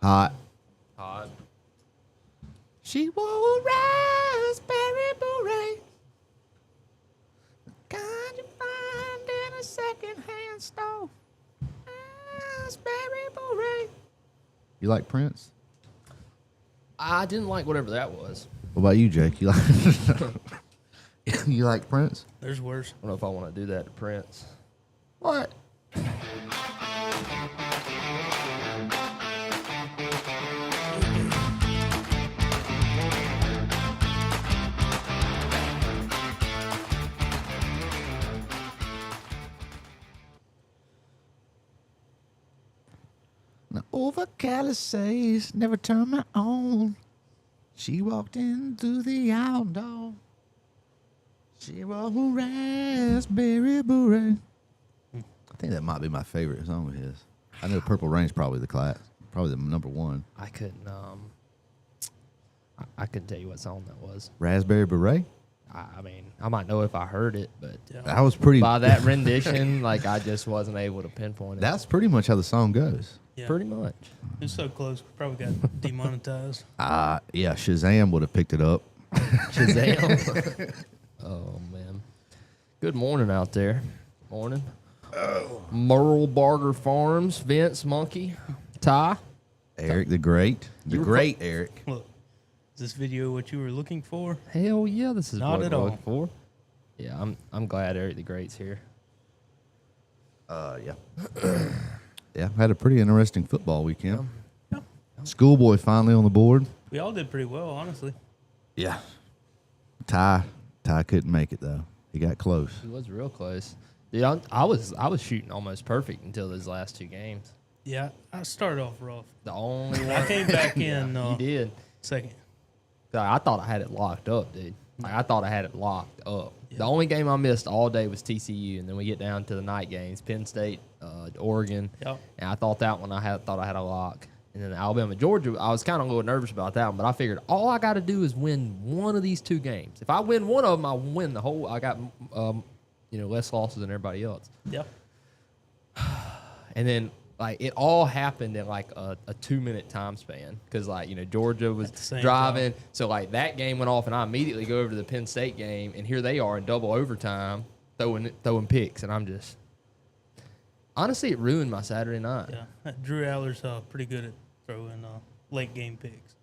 Hot. Hot. She wore a raspberry beret. Kind you find in a second-hand store. Raspberry beret. You like Prince? I didn't like whatever that was. What about you, Jake? You like you like Prince? There's worse. I don't know if I want to do that to Prince. What? Now, over Palisades, never turned my own. She walked in through the outdoor. She wore a raspberry beret. I think that might be my favorite song of his. I know Purple Rain's probably the number one. I couldn't. I couldn't tell you what song that was. Raspberry Beret? I mean, I might know if I heard it, but That was pretty. by that rendition, like I just wasn't able to pinpoint it. That's pretty much how the song goes. Yeah. pretty much. It was so close. Probably got demonetized. Yeah, Shazam would have picked it up. Shazam. Oh man. Good morning out there. Morning. Merle Barger Farms, Vince, Monkey, Ty. Eric the Great. The You were great Eric. Look, is this video what you were looking for? Hell yeah, this is Not what at we're all. looking for. Yeah, I'm glad Eric the Great's here. Yeah. Yeah, had a pretty interesting football weekend. Yeah. Schoolboy finally on the board. We all did pretty well, honestly. Yeah. Ty couldn't make it though. He got close. He was real close. Dude, I was shooting almost perfect until those last two games. Yeah, I started off rough. The only one I came back in you did. second. I thought I had it locked up, dude. Like, I thought I had it locked up. Yeah. The only game I missed all day was TCU, and then we get down to the night games, Penn State, Oregon. Yep. And I thought that one thought I had a lock. And then Alabama, Georgia, I was kind of a little nervous about that one, but I figured all I got to do is win one of these two games. If I win one of them, I win the whole. I got less losses than everybody else. Yep. And then like it all happened in like a 2-minute time span because Georgia was At the same driving, time. so like that game went off, and I immediately go over to the Penn State game, and here they are in double overtime throwing picks, and I'm just honestly it ruined my Saturday night. Yeah. Drew Aller's pretty good at throwing late game picks.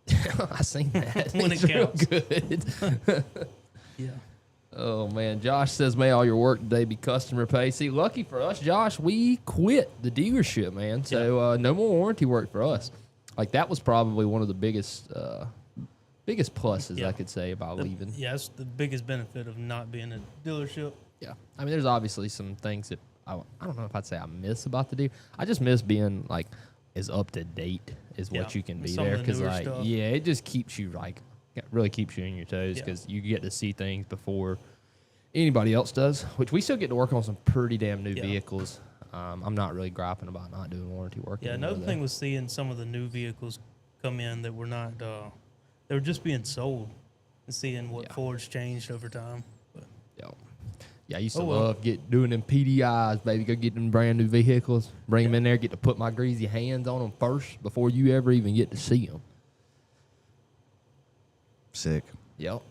I seen that When It's it real counts. good. Yeah. Oh man, Josh says, "May all your work today be customer pay." See, lucky for us, Josh, we quit the dealership, man. So no more warranty work for us. Like that was probably one of the biggest pluses I could say about leaving. Yeah, that's the biggest benefit of not being a dealership. Yeah, I mean, there's obviously some things that I don't know if I'd say I miss about the deal. I just miss being like as up to date as what you can be Some of there the because newer like stuff. it just keeps you really keeps you on your toes Yeah. because you get to see things before anybody else does, which we still get to work on some pretty damn new vehicles. I'm not really griping about not doing warranty work. Yeah, anymore, another thing was seeing some of the new vehicles come in that were not, they were just being sold and seeing what Ford's changed over time. But Yeah, I used to Oh, well. love doing them PDIs, baby. Go get them brand new vehicles, bring them in there, get to put my greasy hands on them first before you ever even get to see them. Sick. Yep.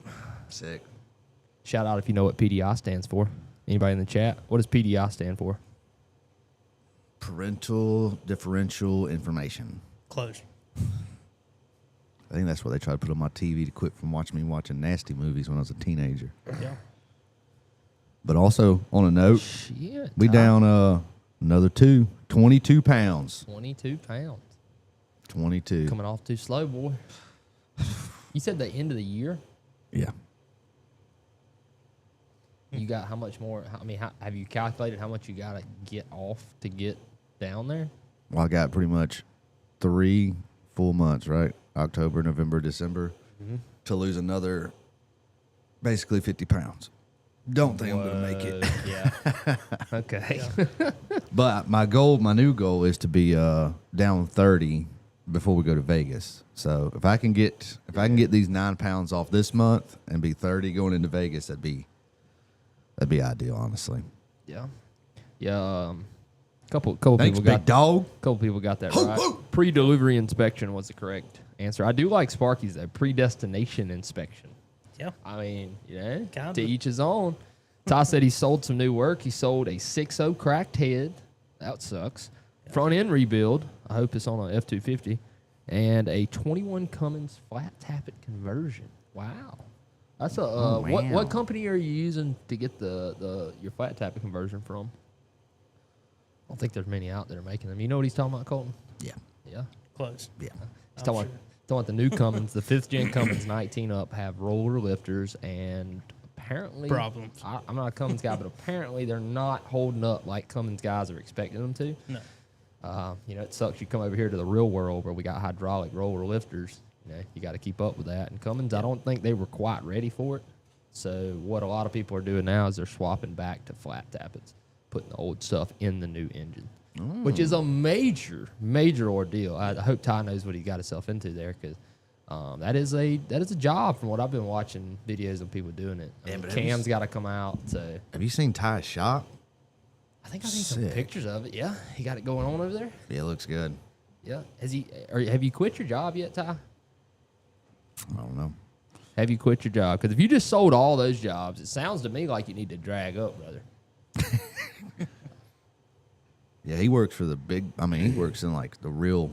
Sick. Shout out if you know what PDI stands for. Anybody in the chat? What does PDI stand for? Parental differential information. close. I think that's what they tried to put on my TV to quit from watching me watching nasty movies when I was a teenager. Yeah. But also, on a note, Shit. we down another 22 pounds. 22 pounds. 22. Coming off too slow, boy. You said the end of the year? Yeah. You got how much more? I mean, have you calculated how much you got to get off to get down there? Well, I got pretty much 3 full months, right? October, November, December, to lose another basically 50 pounds. Don't think I'm going to make it. Yeah. Okay. Yeah. But my new goal is to be down 30 before we go to Vegas. So if I can get these 9 pounds off this month and be 30 going into Vegas, that'd be ideal, honestly. Yeah. Yeah. Couple Thanks, people big dog. couple people got that Ho, right. ho. Pre-delivery inspection was the correct answer. I do like Sparky's though. Predestination inspection. Yeah. I mean, yeah, Kinda. to each his own. Ty said he sold some new work. He sold a 6.0 cracked head. That sucks. Front end rebuild. I hope it's on an F-250. And a 21 Cummins flat tappet conversion. Wow. That's a what company are you using to get your flat tappet conversion from? I don't think there's many out there making them. You know what he's talking about, Colton? Yeah. Yeah. Close. Yeah. He's talking about the new Cummins, the 5th gen Cummins 19 up have roller lifters, and apparently Problems. I'm not a Cummins guy, but apparently they're not holding up like Cummins guys are expecting them to. No. It sucks. You come over here to the real world where we got hydraulic roller lifters. You got to keep up with that. And Cummins, I don't think they were quite ready for it. So what a lot of people are doing now is they're swapping back to flat tappets, putting the old stuff in the new engine, which is a major, major ordeal. I hope Ty knows what he got himself into there, because that is a job from what I've been watching videos of people doing it. Cam's got to come out. So Have you seen Ty's shop? I think I've seen some pictures of it. Yeah, he got it going on over there. Yeah, it looks good. Yeah, have you quit your job yet, Ty? I don't know. Have you quit your job? Because if you just sold all those jobs, it sounds to me like you need to drag up, brother. Yeah, he works for the big. I mean, he works in like the real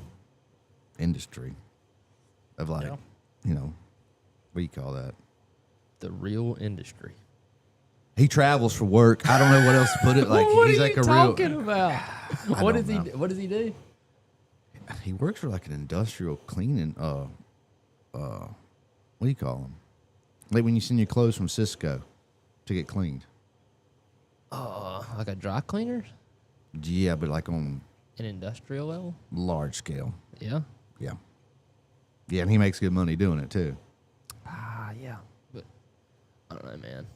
industry of like, what do you call that? The real industry. He travels for work. I don't know what else to put it. Like what he's are like you a talking real. about? What does he do? He works for like an industrial cleaning. What do you call them? Like when you send your clothes from Cisco to get cleaned. Like a dry cleaner? Yeah, but like on An industrial level? large scale. Yeah. Yeah. Yeah, and he makes good money doing it too. Yeah. But I don't know, man.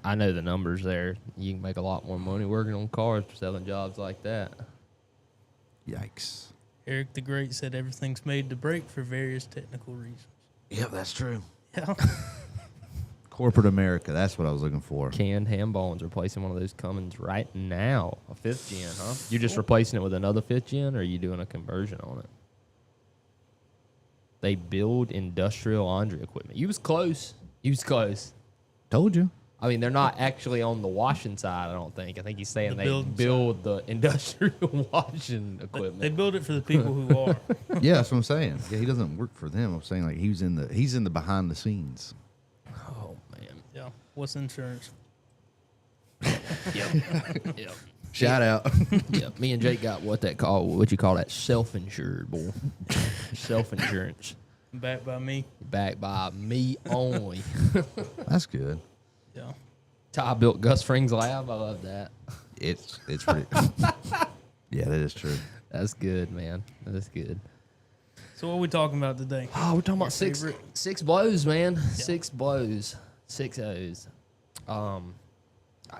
I know the numbers there. You can make a lot more money working on cars for selling jobs like that. Yikes. Eric the Great said everything's made to break for various technical reasons. Yep, that's true. Yeah. Corporate America, that's what I was looking for. Canned ham bones, replacing one of those Cummins right now. A 5th gen, huh? You're just replacing it with another 5th gen, or are you doing a conversion on it? They build industrial laundry equipment. You was close. Told you. I mean, they're not actually on the washing side, I don't think. I think he's saying they building build the industrial washing equipment. They build it for the people who are. Yeah, that's what I'm saying. Yeah, he doesn't work for them. I'm saying like he's in the behind the scenes. Oh, man. Yeah. What's insurance? Yep. Shout out. Yeah, me and Jake got what you call that, self-insured, boy. Self-insurance. Backed by me. Backed by me only. That's good. Yeah. Ty built Gus Fring's lab. I love that. It's pretty. Yeah, that is true. That's good, man. That's good. So what are we talking about today? Oh, we're talking about favorite? six blows, man. Yeah. 6 blows. 6 O's. I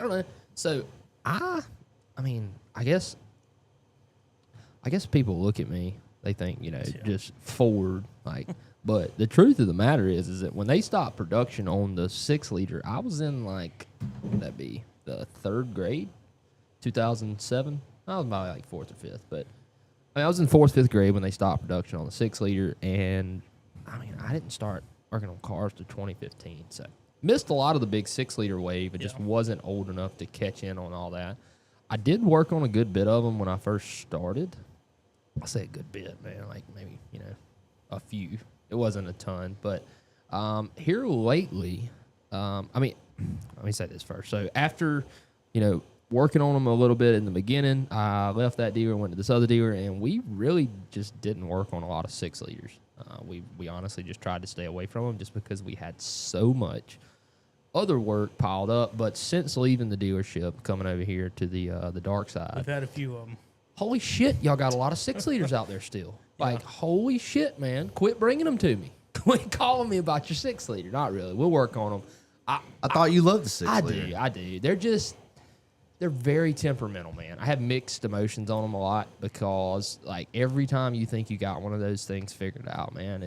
don't know. So I mean, I guess people look at me, they think, just Ford, like, but the truth of the matter is that when they stopped production on the 6-liter, I was in like, what would that be, the 3rd grade, 2007? I was probably like 4th or 5th, but I was in 4th, 5th grade when they stopped production on the 6-liter, and I mean, I didn't start working on cars till 2015, so missed a lot of the big 6-liter wave. It just wasn't old enough to catch in on all that. I did work on a good bit of them when I first started. I say a good bit, man, like maybe, a few. It wasn't a ton, but here lately, let me say this first. So after, working on them a little bit in the beginning, I left that dealer, went to this other dealer, and we really just didn't work on a lot of 6-liters. We honestly just tried to stay away from them just because we had so much other work piled up. But since leaving the dealership, coming over here to the dark side, We've had a few of them. Holy shit, y'all got a lot of 6-liters out there still. Like, holy shit, man. Quit bringing them to me. Quit calling me about your 6-liter. Not really. We'll work on them. I thought you loved the 6-liter. I do. They're very temperamental, man. I have mixed emotions on them a lot because, like, every time you think you got one of those things figured out, man,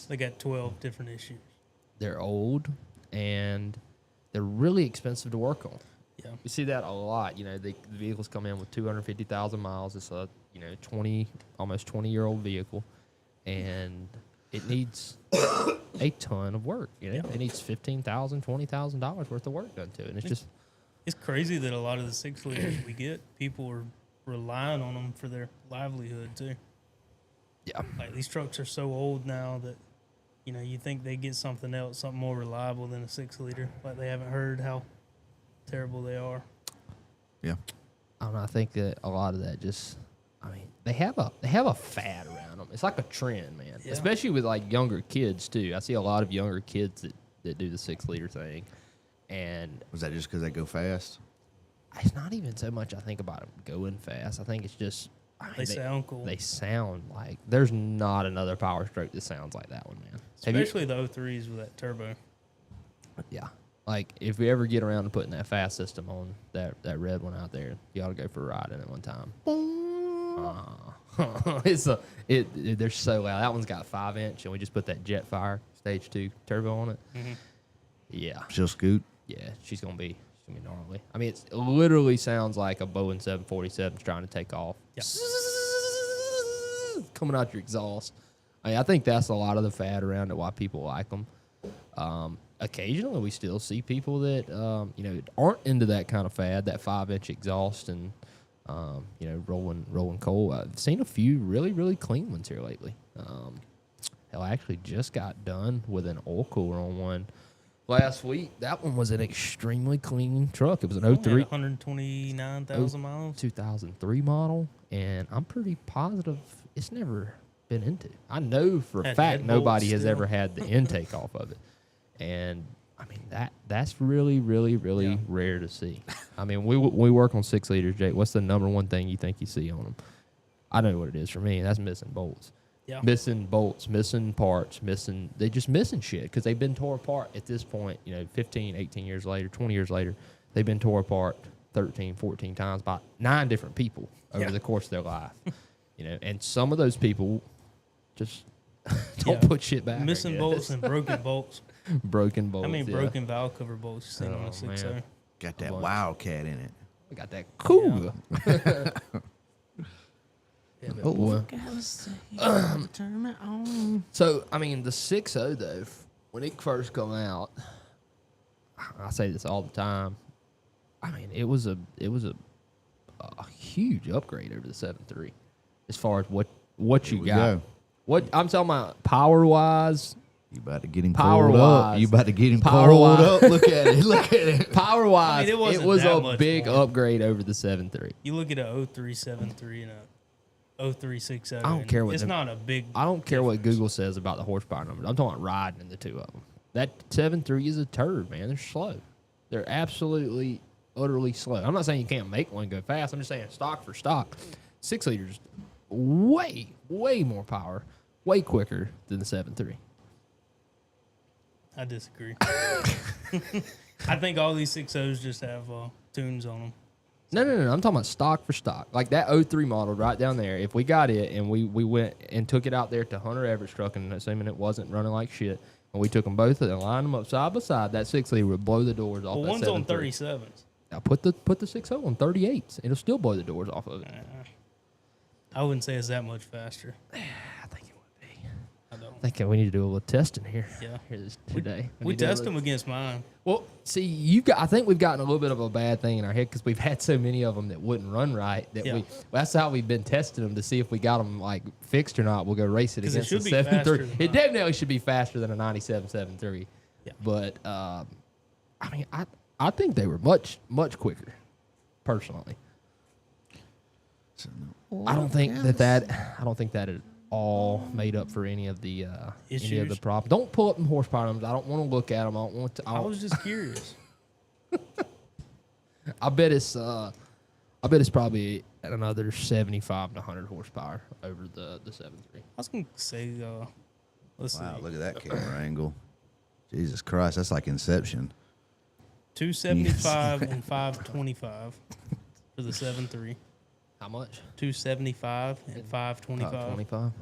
They got 12 different issues. they're old and they're really expensive to work on. Yeah. We see that a lot. You know, the vehicles come in with 250,000 miles. It's a, you know, almost 20-year-old vehicle, and it needs a ton of work. You know, Yeah. it needs $15,000, $20,000 worth of work done to it. And it's just, It's crazy that a lot of the 6-liters we get, people are relying on them for their livelihood too. yeah. Like these trucks are so old now that, you know, you think they get something else, something more reliable than a 6-liter. Like they haven't heard how terrible they are. Yeah. I don't know. I think that a lot of that just, I mean, they have a fad around them. It's like a trend, man. Yeah. Especially with like younger kids too. I see a lot of younger kids that do the 6-liter thing, and Was that just because they go fast? it's not even so much I think about them going fast. I think it's just They sound cool. They sound like there's not another PowerStroke that sounds like that one, man. Especially the 03s with that turbo. Yeah. Like if we ever get around to putting that fast system on that red one out there, you ought to go for a ride in it one time. They're so loud. That one's got 5-inch, and we just put that Jetfire Stage 2 turbo on it. Mm-hmm. Yeah, She'll scoot. yeah, she's gonna be gnarly. I mean, it literally sounds like a Boeing 747 is trying to take off. Yeah. Coming out your exhaust. I think that's a lot of the fad around it, why people like them. Occasionally, we still see people that you know, aren't into that kind of fad, that 5-inch exhaust and you know, rolling coal. I've seen a few really, really clean ones here lately. Hell, I actually just got done with an oil cooler on one last week. That one was an extremely clean truck. It was an 03 129,000 miles. 2003 model, and I'm pretty positive it's never been into. I know for a Had fact head nobody bolts has still. ever had the intake off of it. And I mean, that's really, really, really Yeah. rare to see. I mean, we work on 6-liters, Jake. What's the number one thing you think you see on them? I know what it is for me. That's missing bolts. Yeah. Missing bolts, missing parts, they just missing shit because they've been tore apart at this point, you know, 15, 18 years later, 20 years later. They've been tore apart 13, 14 times by 9 different people over Yeah. the course of their life. You know, and some of those people just don't Yeah. put shit back. I Missing guess. bolts and broken bolts. Broken bolts. How many yeah. broken valve cover bolts you seen on Oh, a 6.0? man. Got that bunch. Wildcat in it. We got that cool. Yeah, but Oh, boy. galaxy, turn it on. So, I mean, the 6.0, though, when it first come out, I say this all the time. I mean, it was a huge upgrade over the 7.3 as far as what you Here we got. go. What I'm talking about, power wise, You about to get him Power coiled up. wise. You about to get him Power coiled wise. up. Look at it. Look at it. power wise, it it wasn't was that a much big more. upgrade over the 7.3. You look at a 0373 and a 0360. I don't care what It's them- not a big. I don't care what difference. Google says about the horsepower numbers. I'm talking about riding in the two of them. That 7.3 is a turd, man. They're slow. They're absolutely, utterly slow. I'm not saying you can't make one go fast. I'm just saying stock for stock. 6-liters, way, way more power, way quicker than the 7.3. I disagree. I think all these 6.0s just have tunes on them. No. I'm talking about stock for stock. Like that 03 model right down there. If we got it and we went and took it out there to Hunter Everett's truck, and assuming it wasn't running like shit, and we took them both and lined them up side by side, that 6-liter would blow the doors off Well, that one's on 7.3. 37s. Now put the 6.0 on 38s. It'll still blow the doors off of it. I wouldn't say it's that much faster. I think it would be. I don't. I think we need to do a little testing here. Yeah. Today. We test them against mine. Well, see, I think we've gotten a little bit of a bad thing in our head because we've had so many of them that wouldn't run right. Yeah. That's how we've been testing them to see if we got them like fixed or not. We'll go race it 'Cause it against the should be faster 7.3. than It mine. definitely should be faster than a 97 7.3. Yeah. But I mean, I think they were much quicker, personally. I don't think that at all made up for any of the Issues? problems. Don't pull up them horsepower numbers. I don't want to look at them. I don't want to. I was just curious. I bet it's probably at another 75 to 100 horsepower over the 7.3. I was going to say, let's Wow, see. look at that camera angle. Jesus Christ, that's like Inception. 275 and 525 for the 7.3. How much? 275 and 525. 25.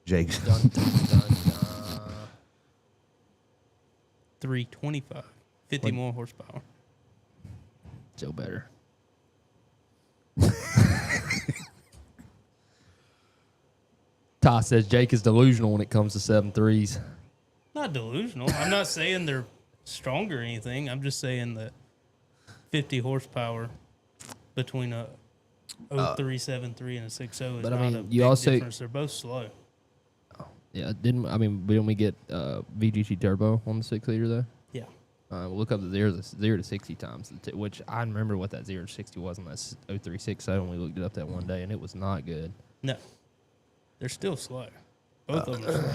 Jake's Dun, dun, dun, dun. 325, 50 more horsepower. Still better. Todd says Jake is delusional when it comes to 7.3s. Not delusional. I'm not saying they're stronger or anything. I'm just saying that 50 horsepower between a 0373 and a 60 is but I not mean, a you big also- difference. They're both slow. Yeah, didn't we get VGT turbo on the 6-liter though? Yeah. We'll look up the 0 to 60 times, which I remember what that 0 to 60 was on that 0360 when we looked it up that one day, and it was not good. No. They're still slow. Both of them are slow.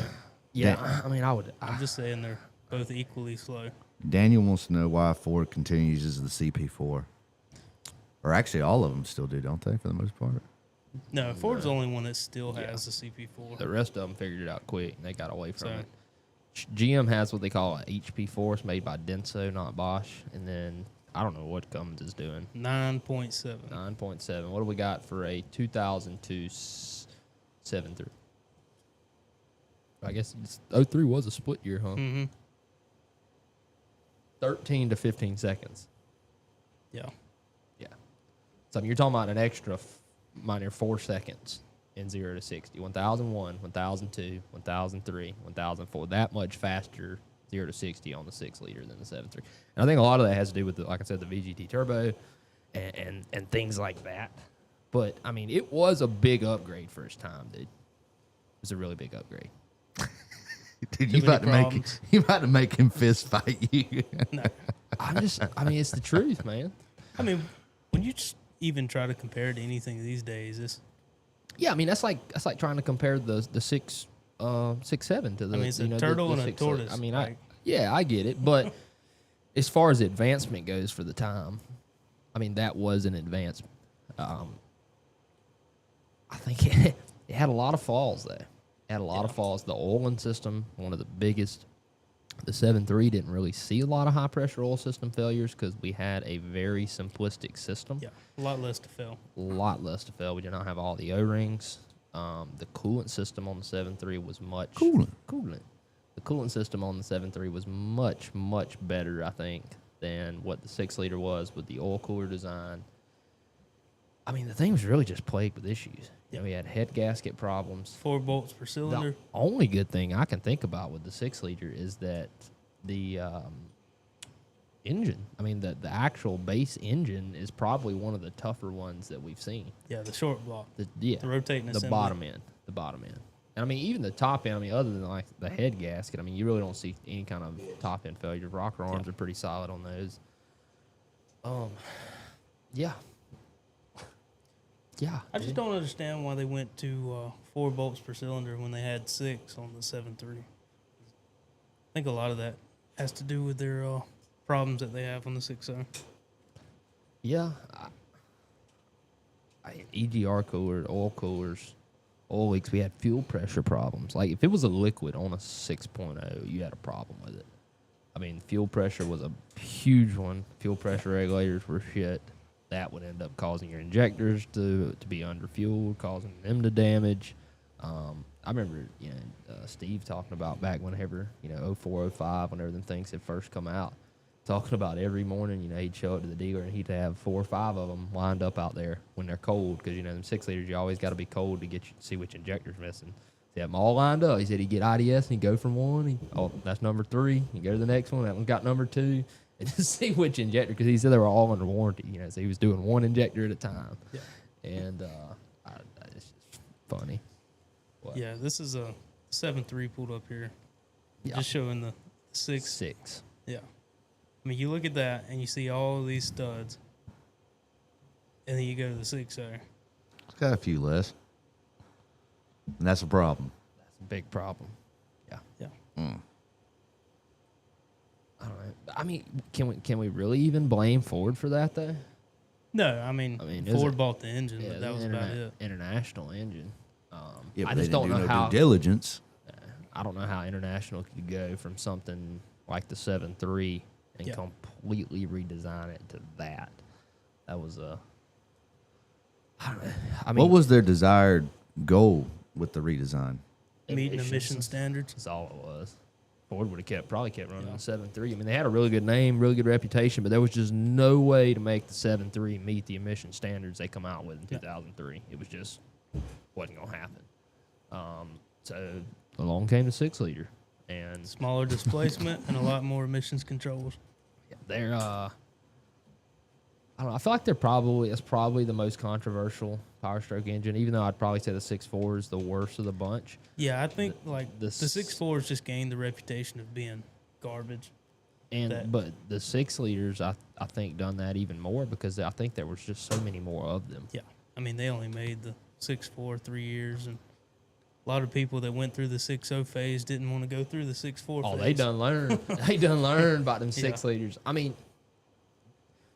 Yeah, I mean, I'm just saying they're both equally slow. Daniel wants to know why Ford continues as the CP4. Or actually, all of them still do, don't they, for the most part? No, Ford's the only one that still has the CP4. The rest of them figured it out quick, and they got away from So- it. GM has what they call an HP4. It's made by Denso, not Bosch. And then I don't know what Cummins is doing. 9.7. 9.7. What do we got for a 2002 7.3? I guess 03 was a split year, huh? Mm-hmm. 13 to 15 seconds. Yeah. Yeah. So I mean, you're talking about an extra minor 4 seconds in 0 to 60. 1001, 1002, 1003, 1004. That much faster 0 to 60 on the 6-liter than the 7.3. And I think a lot of that has to do with, like I said, the VGT turbo and things like that. But, I mean, it was a big upgrade for its time, dude. It was a really big upgrade. Dude, Too many you about to make him fist fight you. No. I mean, it's the truth, man. I mean, when you just even try to compare it to anything these days, it's Yeah, I mean, that's like trying to compare the 6.7 to the. I mean, it's a the turtle and a 6. tortoise. I mean, like, I get it, but as far as advancement goes for the time, I mean, that was an advancement. I think it had a lot of falls though. It had a lot of falls. The oiling system, one of the biggest. The 7.3 didn't really see a lot of high pressure oil system failures because we had a very simplistic system. yeah, a lot less to fail. A lot less to fail. We did not have all the O-rings. The coolant system on the 7.3 was much Coolant. The coolant system on the 7.3 was much, much better, I think, than what the 6-liter was with the oil cooler design. I mean, the thing was really just plagued with issues. You know, we had head gasket problems. 4 bolts per cylinder. The only good thing I can think about with the 6-liter is that the engine, I mean, the actual base engine is probably one of the tougher ones that we've seen. Yeah, the short block. The rotating the assembly. bottom end. And I mean, even the top end, I mean, other than like the head gasket, I mean, you really don't see any kind of top end failure. Rocker arms are pretty solid on those. Yeah. Yeah. I just don't understand why they went to 4 bolts per cylinder when they had 6 on the 7.3. I think a lot of that has to do with their problems that they have on the 6.0. Yeah. EGR coolers, oil coolers, oil leaks, we had fuel pressure problems. Like, if it was a liquid on a 6.0, you had a problem with it. I mean, fuel pressure was a huge one. Fuel pressure regulators were shit. That would end up causing your injectors to be underfueled, causing them to damage. I remember, Steve talking about back whenever, 04, 05, whenever them things had first come out, talking about every morning, he'd show up to the dealer and he'd have 4 or 5 of them lined up out there when they're cold because, them 6-liters, you always got to be cold to see which injector's missing. He had them all lined up. He said he'd get IDS and he'd go from one. That's number 3. You go to the next one. That one got number 2. And just see which injector, because he said they were all under warranty, so he was doing one injector at a time. Yeah. And it's just funny. What? Yeah, this is a 7.3 pulled up here. Yeah. Just showing the 6. 6. Yeah. I mean, you look at that and you see all these studs. And then you go to the 6.0. It's got a few less. And that's a problem. That's a big problem. Yeah. Yeah. I don't know. I mean, can we really even blame Ford for that though? No, I mean Ford bought the engine, but that was about it. International engine. Yeah, I but just they don't didn't know do no how. due diligence. I don't know how International could go from something like the 7.3 and completely redesign it to that. That was a. I don't know. I mean, What was their desired goal with the redesign? Meeting emission standards. That's all it was. Ford would have probably kept running the 7.3. I mean, they had a really good name, really good reputation, but there was just no way to make the 7.3 meet the emission standards they come out with in 2003. It was just wasn't gonna happen. So along came the 6-liter, and Smaller displacement and a lot more emissions controls. they're I don't know. I feel like it's probably the most controversial PowerStroke engine, even though I'd probably say the 6.4 is the worst of the bunch. Yeah, I think like the the 6.4 has just gained the reputation of being garbage. But the 6-liters, I think, done that even more because I think there was just so many more of them. Yeah, I mean they only made the 6.4 3 years, and a lot of people that went through the 6.0 phase didn't want to go through the 6.4 Oh, phase. they done learned. They done learned about them 6-liters. I mean,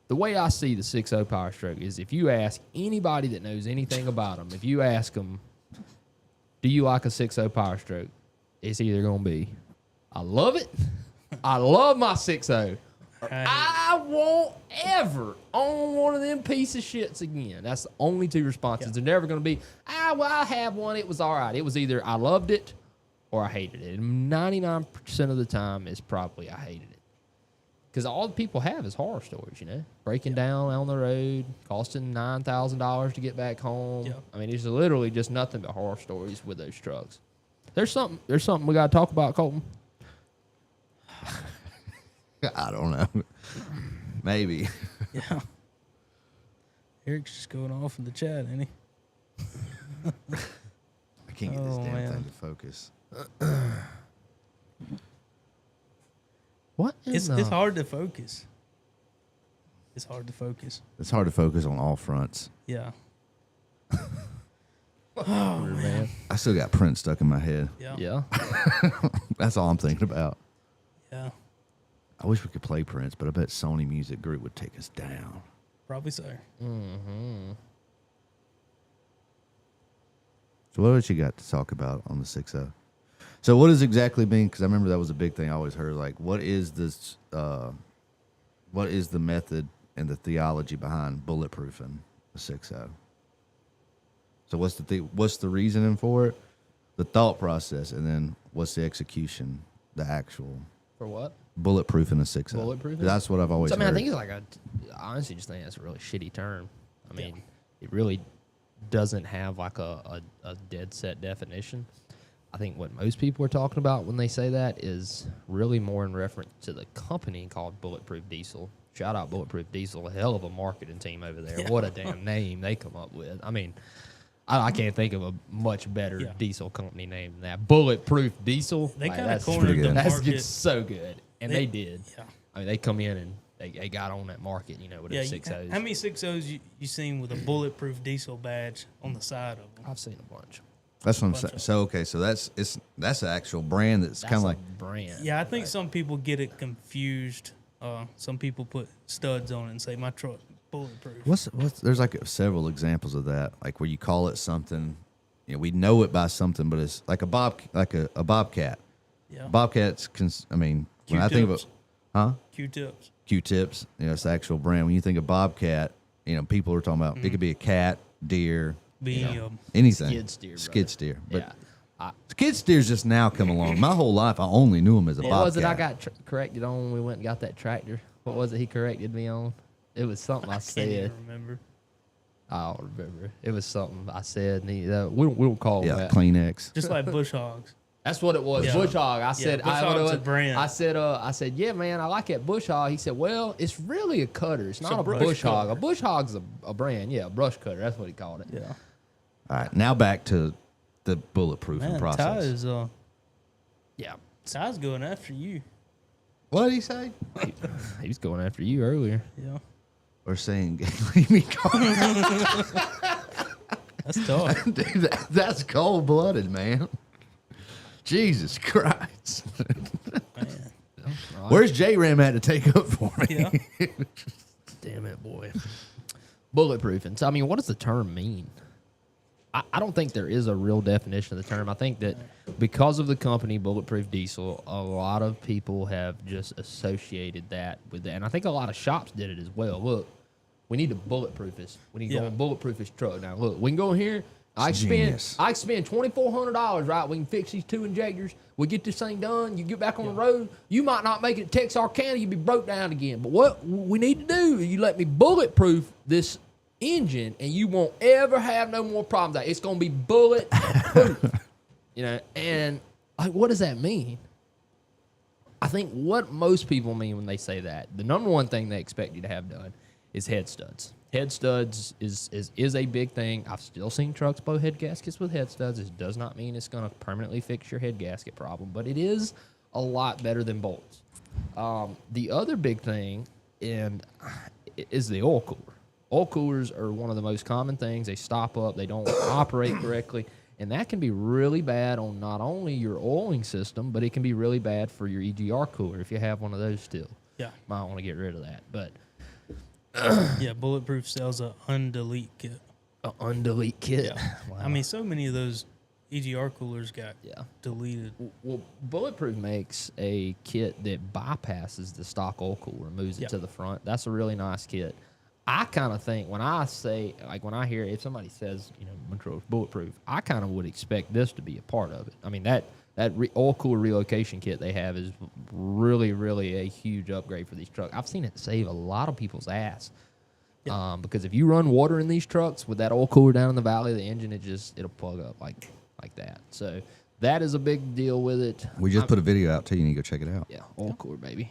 the way I see the 6.0 PowerStroke is if you ask anybody that knows anything about them, if you ask them, do you like a 6.0 PowerStroke? It's either going to be, I love it. I love my 6.0. I won't ever own one of them piece of shits again. That's the only two responses. They're never going to be, well, I have one. It was all right. It was either I loved it or I hated it. And 99% of the time, it's probably I hated it. Because all the people have is horror stories, you know? Breaking down on the road, costing $9,000 to get back home. Yeah. I mean, it's literally just nothing but horror stories with those trucks. There's something we got to talk about, Colton. I don't know. Maybe. Yeah. Eric's just going off in the chat, ain't he? I can't get this damn thing to focus. What? It's hard to focus. It's hard to focus. It's hard to focus on all fronts. Yeah. Oh, man. I still got Prince stuck in my head. Yeah. Yeah. That's all I'm thinking about. Yeah. I wish we could play Prince, but I bet Sony Music Group would take us down. Probably so. Mm-hmm. So what else you got to talk about on the 6.0? So what does exactly mean? Because I remember that was a big thing I always heard. Like, what is this? What is the method and the theology behind bulletproofing the 6.0? So what's the reasoning for it? The thought process, and then what's the execution? The actual For what? bulletproofing a 6.0. Bulletproofing? That's what I've always So, I mean, heard. I think it's like I honestly just think that's a really shitty term. I mean, it really doesn't have like a dead set definition. I think what most people are talking about when they say that is really more in reference to the company called Bulletproof Diesel. Shout out Bulletproof Diesel, a hell of a marketing team over there. Yeah. What a damn name they come up with. I mean, I can't think of a much better diesel company name than that. Bulletproof Diesel. They like, kind of that's cornered the That's market. just so good. And they did. Yeah. I mean, they come in and they got on that market, you know, with Yeah. the 6.0s. How many 6.0s you seen with a bulletproof diesel badge on the side of them? I've seen a bunch. That's what I'm saying. So okay, so that's the actual brand that's kind of like brand. Yeah, I think some people get it confused. Some people put studs on it and say my truck bulletproof. what's there's like several examples of that, like where you call it something, you know, we know it by something, but it's like a bobcat. Yeah. Bobcats. I mean, when I think of it, Q-tips. Q-tips, you know, it's the actual brand. When you think of bobcat, you know, people are talking about it could be a cat, deer, anything. Skid steer. Skid steer. But yeah. skid steer's just now come along. My whole life, I only knew them as a What bobcat. was it I got corrected on when we went and got that tractor? What was it he corrected me on? It was something I Can't said. even remember. I don't remember. It was something I said. And we don't call him that. Kleenex. Just like bush hogs. That's what it was. Yeah. Bush hog. I said, Bush Hog's a brand. I said, yeah, man, I like that bush hog. He said, well, it's really a cutter. It's not a brush bush hog. cutter. A bush hog's a brand. Yeah, a brush cutter. That's what he called it. Yeah. All right, now back to the bulletproofing Man, process. Yeah. Ty's going after you. What did he say? He was going after you earlier. Yeah. Or saying, leave me calm. That's tough. Dude, that's cold-blooded, man. Jesus Christ. Man. Where's J-Ram at to take up for me? Yeah. Damn it, boy. Bulletproofing. So, I mean, what does the term mean? I don't think there is a real definition of the term. I think that because of the company Bulletproof Diesel, a lot of people have just associated that with that. And I think a lot of shops did it as well. Look, we need to bulletproof this. We need to go and bulletproof this truck. Now, look, we can go here. I Genius. spend $2,400, right? We can fix these 2 injectors. We get this thing done. You get back on the road. You might not make it to Texarkana. You'll be broke down again. But what we need to do is you let me bulletproof this engine, and you won't ever have no more problems. It's going to be bulletproof. And like, what does that mean? I think what most people mean when they say that, the number one thing they expect you to have done is head studs. Head studs is a big thing. I've still seen trucks blow head gaskets with head studs. It does not mean it's going to permanently fix your head gasket problem, but it is a lot better than bolts. The other big thing is the oil cooler. Oil coolers are one of the most common things. They stop up. They don't operate correctly, and that can be really bad on not only your oiling system, but it can be really bad for your EGR cooler if you have one of those still. Yeah. Might want to get rid of that, but... Yeah, Bulletproof sells a undelete kit. An undelete kit. Yeah. Wow. I mean, so many of those EGR coolers got deleted. Well, Bulletproof makes a kit that bypasses the stock oil cooler and moves it to the front. That's a really nice kit. I kind of think when I hear if somebody says, Montrose Bulletproof, I kind of would expect this to be a part of it. I mean, that oil cooler relocation kit they have is really, really a huge upgrade for these trucks. I've seen it save a lot of people's ass. Yep. Because if you run water in these trucks with that oil cooler down in the valley, the engine, it'll plug up like that. So that is a big deal with it. We just put a video out too. You need to go check it out. Yeah, oil cooler, baby.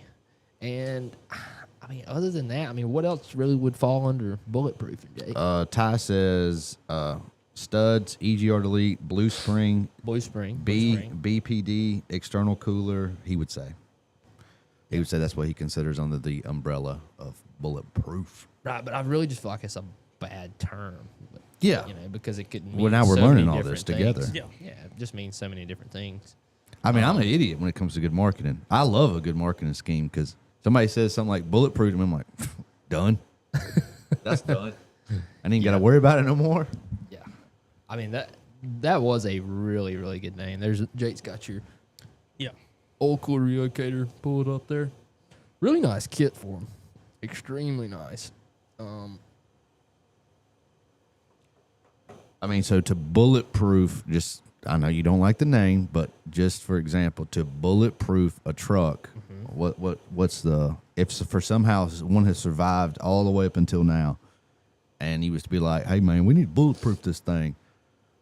And I mean, other than that, what else really would fall under bulletproofing, Jake? Ty says studs, EGR delete, blue spring, BPD, external cooler. He would say that's what he considers under the umbrella of bulletproof. Right, but I really just feel like it's a bad term. Yeah, because it could mean well, now we're so learning many all this different together. things. Yeah, it just means so many different things. I mean, I'm an idiot when it comes to good marketing. I love a good marketing scheme because somebody says something like bulletproof, and I'm like, done. That's done. I ain't got to worry about it no more. Yeah, I mean that was a really, really good name. Jake's got your oil cooler relocator. Pull it up there. Really nice kit for him. Extremely nice. I mean, so to bulletproof, I know you don't like the name, but just for example, to bulletproof a truck, what's the, if for somehow one has survived all the way up until now, and you was to be like, hey man, we need to bulletproof this thing,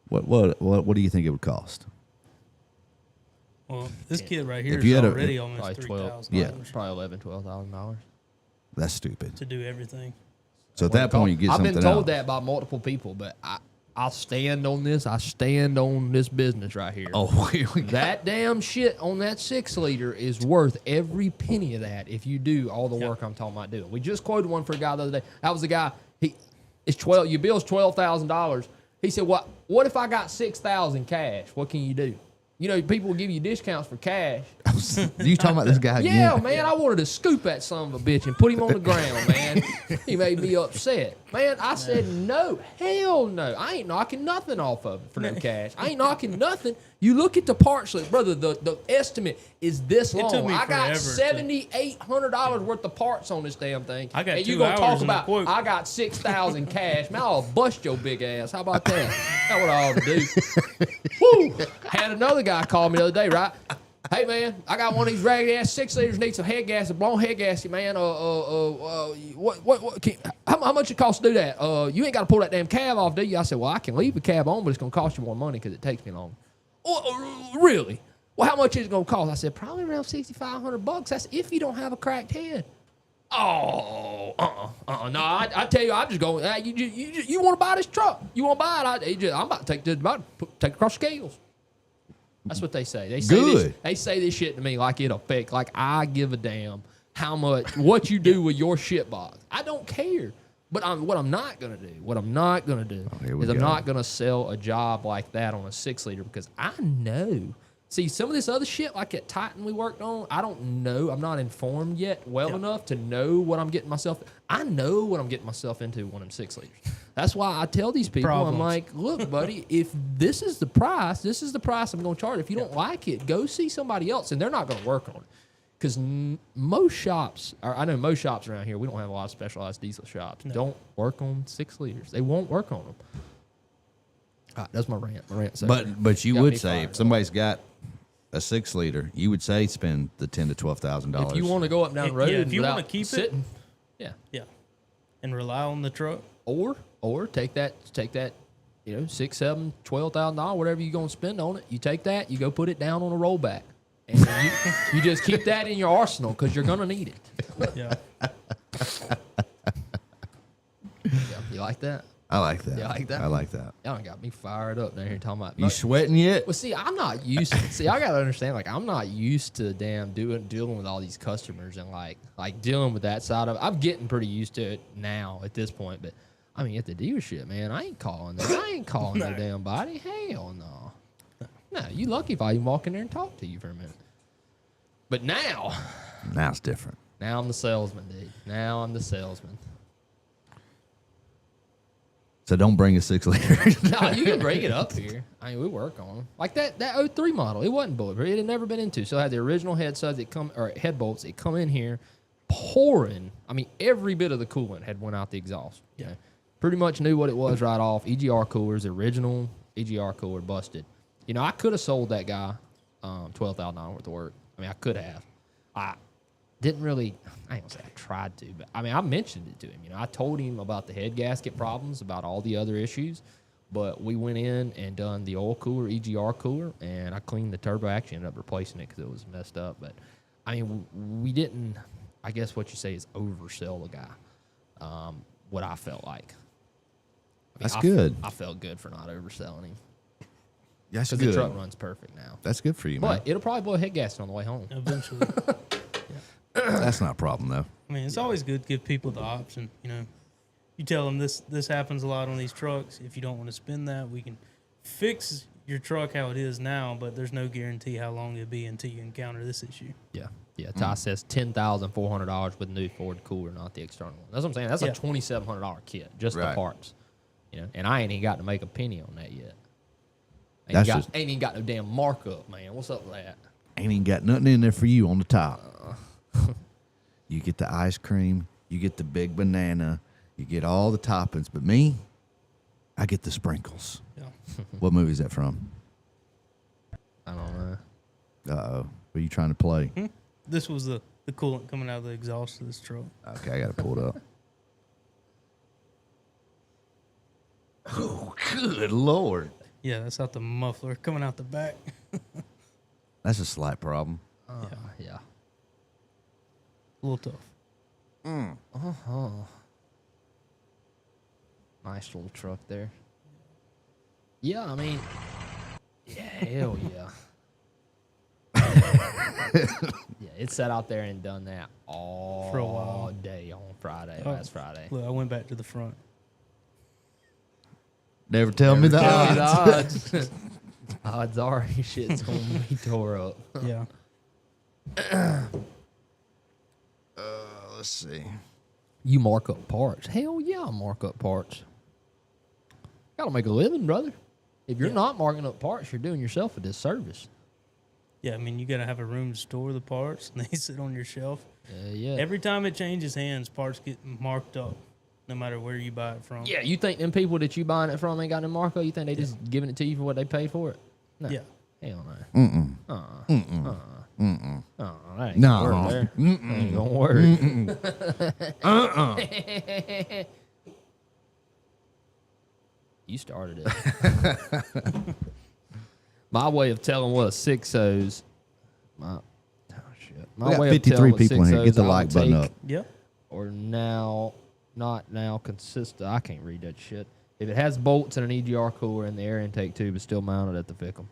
what do you think it would cost? Well, this kit right here if you is had already almost $3,000. Yeah, probably $11,000-$12,000. That's stupid. To do everything. So at that point, you get something I've been told else. that by multiple people, but I'll stand on this. I stand on this business right here. Oh, here we go. That damn shit on that 6-liter is worth every penny of that if you do all the work I'm talking about doing. We just quoted one for a guy the other day. That was a guy. Your bill's $12,000. He said, "What if I got $6,000 cash? What can you do?" People will give you discounts for cash. You talking about this guy again? Yeah, man, I wanted to scoop that son of a bitch and put him on the ground, man. He made me upset. Man, I said, no, hell no. I ain't knocking nothing off of it for no cash. I ain't knocking nothing. You look at the parts list, brother, the estimate is this long. took me I got forever $7,800 worth of parts on this damn thing. I got and you 2 gonna hours talk in the about, quote. I got $6,000 cash. Man, I'll bust your big ass. How about that? That's what I ought to do. Woo! Had another guy call me the other day, right? Hey man, I got one of these ragged ass 6-liters. Need some head gasket, blown head gasket, man. How much it costs to do that? You ain't got to pull that damn cab off, do you? I said, well, I can leave the cab on, but it's gonna cost you more money because it takes me longer. Oh, really? Well, how much is it gonna cost? I said, probably around $6,500. That's if you don't have a cracked head. Oh, no, I tell you, I'm just going. You want to buy this truck? You want to buy it? I'm about to take it across the scales. That's what they say. They say this shit to me like it affect, like I give a damn what you do with your shit box. I don't care. But what I'm not gonna do is I'm not gonna sell a job like that on a 6-liter because I know. See, some of this other shit, like at Titan we worked on, I don't know. I'm not informed yet enough to know what I'm getting myself. I know what I'm getting myself into when I'm 6-liters. That's why I tell these people, I'm like, look, buddy, if this is the price I'm going to charge. If you don't like it, go see somebody else, and they're not going to work on it. Because most shops, I know most shops around here, we don't have a lot of specialized diesel shops. No. Don't work on 6-liters. They won't work on them. All right, that's my rant. My rant. But you Got would me say fired if somebody's got a 6-liter, you would say spend the $10,000 to $12,000. if you want to go up and down the road, Yeah, if you without wanna keep it- sitting, yeah, Yeah. And rely on the truck. or take that, you know, $6,000, $12,000, whatever you're gonna spend on it. You take that, you go put it down on a rollback, and you just keep that in your arsenal because you're gonna need it. Yeah. Yeah, you like that? I like that. You like that? I like that. Y'all done got me fired up down here talking about. You sweating yet? Well, see, I'm not used to. See, I gotta understand. Like, I'm not used to dealing with all these customers and like dealing with that side of it. I'm getting pretty used to it now at this point. But I mean, at the dealership, man, I ain't calling them. I ain't calling no damn body. Hell no. No, you lucky if I even walk in there and talk to you for a minute. But now Now it's different. I'm the salesman, dude. Now I'm the salesman. So don't bring a 6-liter. No, you can bring it up here. I mean, we work on them. Like that 03 model, it wasn't bulletproof. It had never been into. So it had the original head studs head bolts. They come in here pouring. I mean, every bit of the coolant had went out the exhaust. Yeah. Pretty much knew what it was right off. EGR coolers, original EGR cooler, busted. You know, I could have sold that guy $12,000 worth of work. I mean, I could have. I didn't really, I ain't gonna say I tried to, but I mean, I mentioned it to him. You know, I told him about the head gasket problems, about all the other issues, but we went in and done the oil cooler, EGR cooler, and I cleaned the turbo. I actually ended up replacing it because it was messed up. But I mean, we didn't, I guess what you say is oversell the guy, what I felt like. I mean, That's good. I felt good for not overselling him. That's Because good. the truck runs perfect now. That's good for you, man. But it'll probably blow a head gasket on the way home. Eventually. That's not a problem, though. I mean, it's always good to give people the option. You know, you tell them this happens a lot on these trucks. If you don't want to spend that, we can fix your truck how it is now, but there's no guarantee how long it'll be until you encounter this issue. Yeah. Yeah. Ty says $10,400 with new Ford cooler, not the external one. That's what I'm saying. That's a $2,700 kit, just the Right. parts. You know, and I ain't even got to make a penny on that yet. Ain't even got no damn markup, man. What's up with that? Ain't even got nothing in there for you on the top. You get the ice cream, you get the big banana, you get all the toppings. But me, I get the sprinkles. Yeah. What movie is that from? I don't know. Uh-oh. What are you trying to play? This was the coolant coming out of the exhaust of this truck. Okay, I got to pull it up. Oh, good Lord. Yeah, that's out the muffler coming out the back. That's a slight problem. Yeah. A little tough. Nice little truck there. Yeah, I mean, yeah, hell yeah. Yeah, it sat out there and done that all For a while. day on Friday, Oh, last Friday. Look, I went back to the front. Never tell me the Tell me odds. the odds. Odds are his shit's gonna be tore up. Yeah. Let's see. You mark up parts. Hell yeah, I mark up parts. Gotta make a living, brother. If you're not marking up parts, you're doing yourself a disservice. Yeah, I mean, you got to have a room to store the parts, and they sit on your shelf. Yeah. Every time it changes hands, parts get marked up, no matter where you buy it from. Yeah, you think them people that you buying it from ain't got no markup? You think they just giving it to you for what they paid for it? No. Yeah. Hell no. That ain't No. gonna work there. Ain't gonna work. You started it. My way of telling what a 6.0's, my We got way of 53 telling what people in here. 6.0's Get the I would like button take up. Yep. Or not now consistent. I can't read that shit. If it has bolts and an EGR cooler and the air intake tube is still mounted at the Fickum.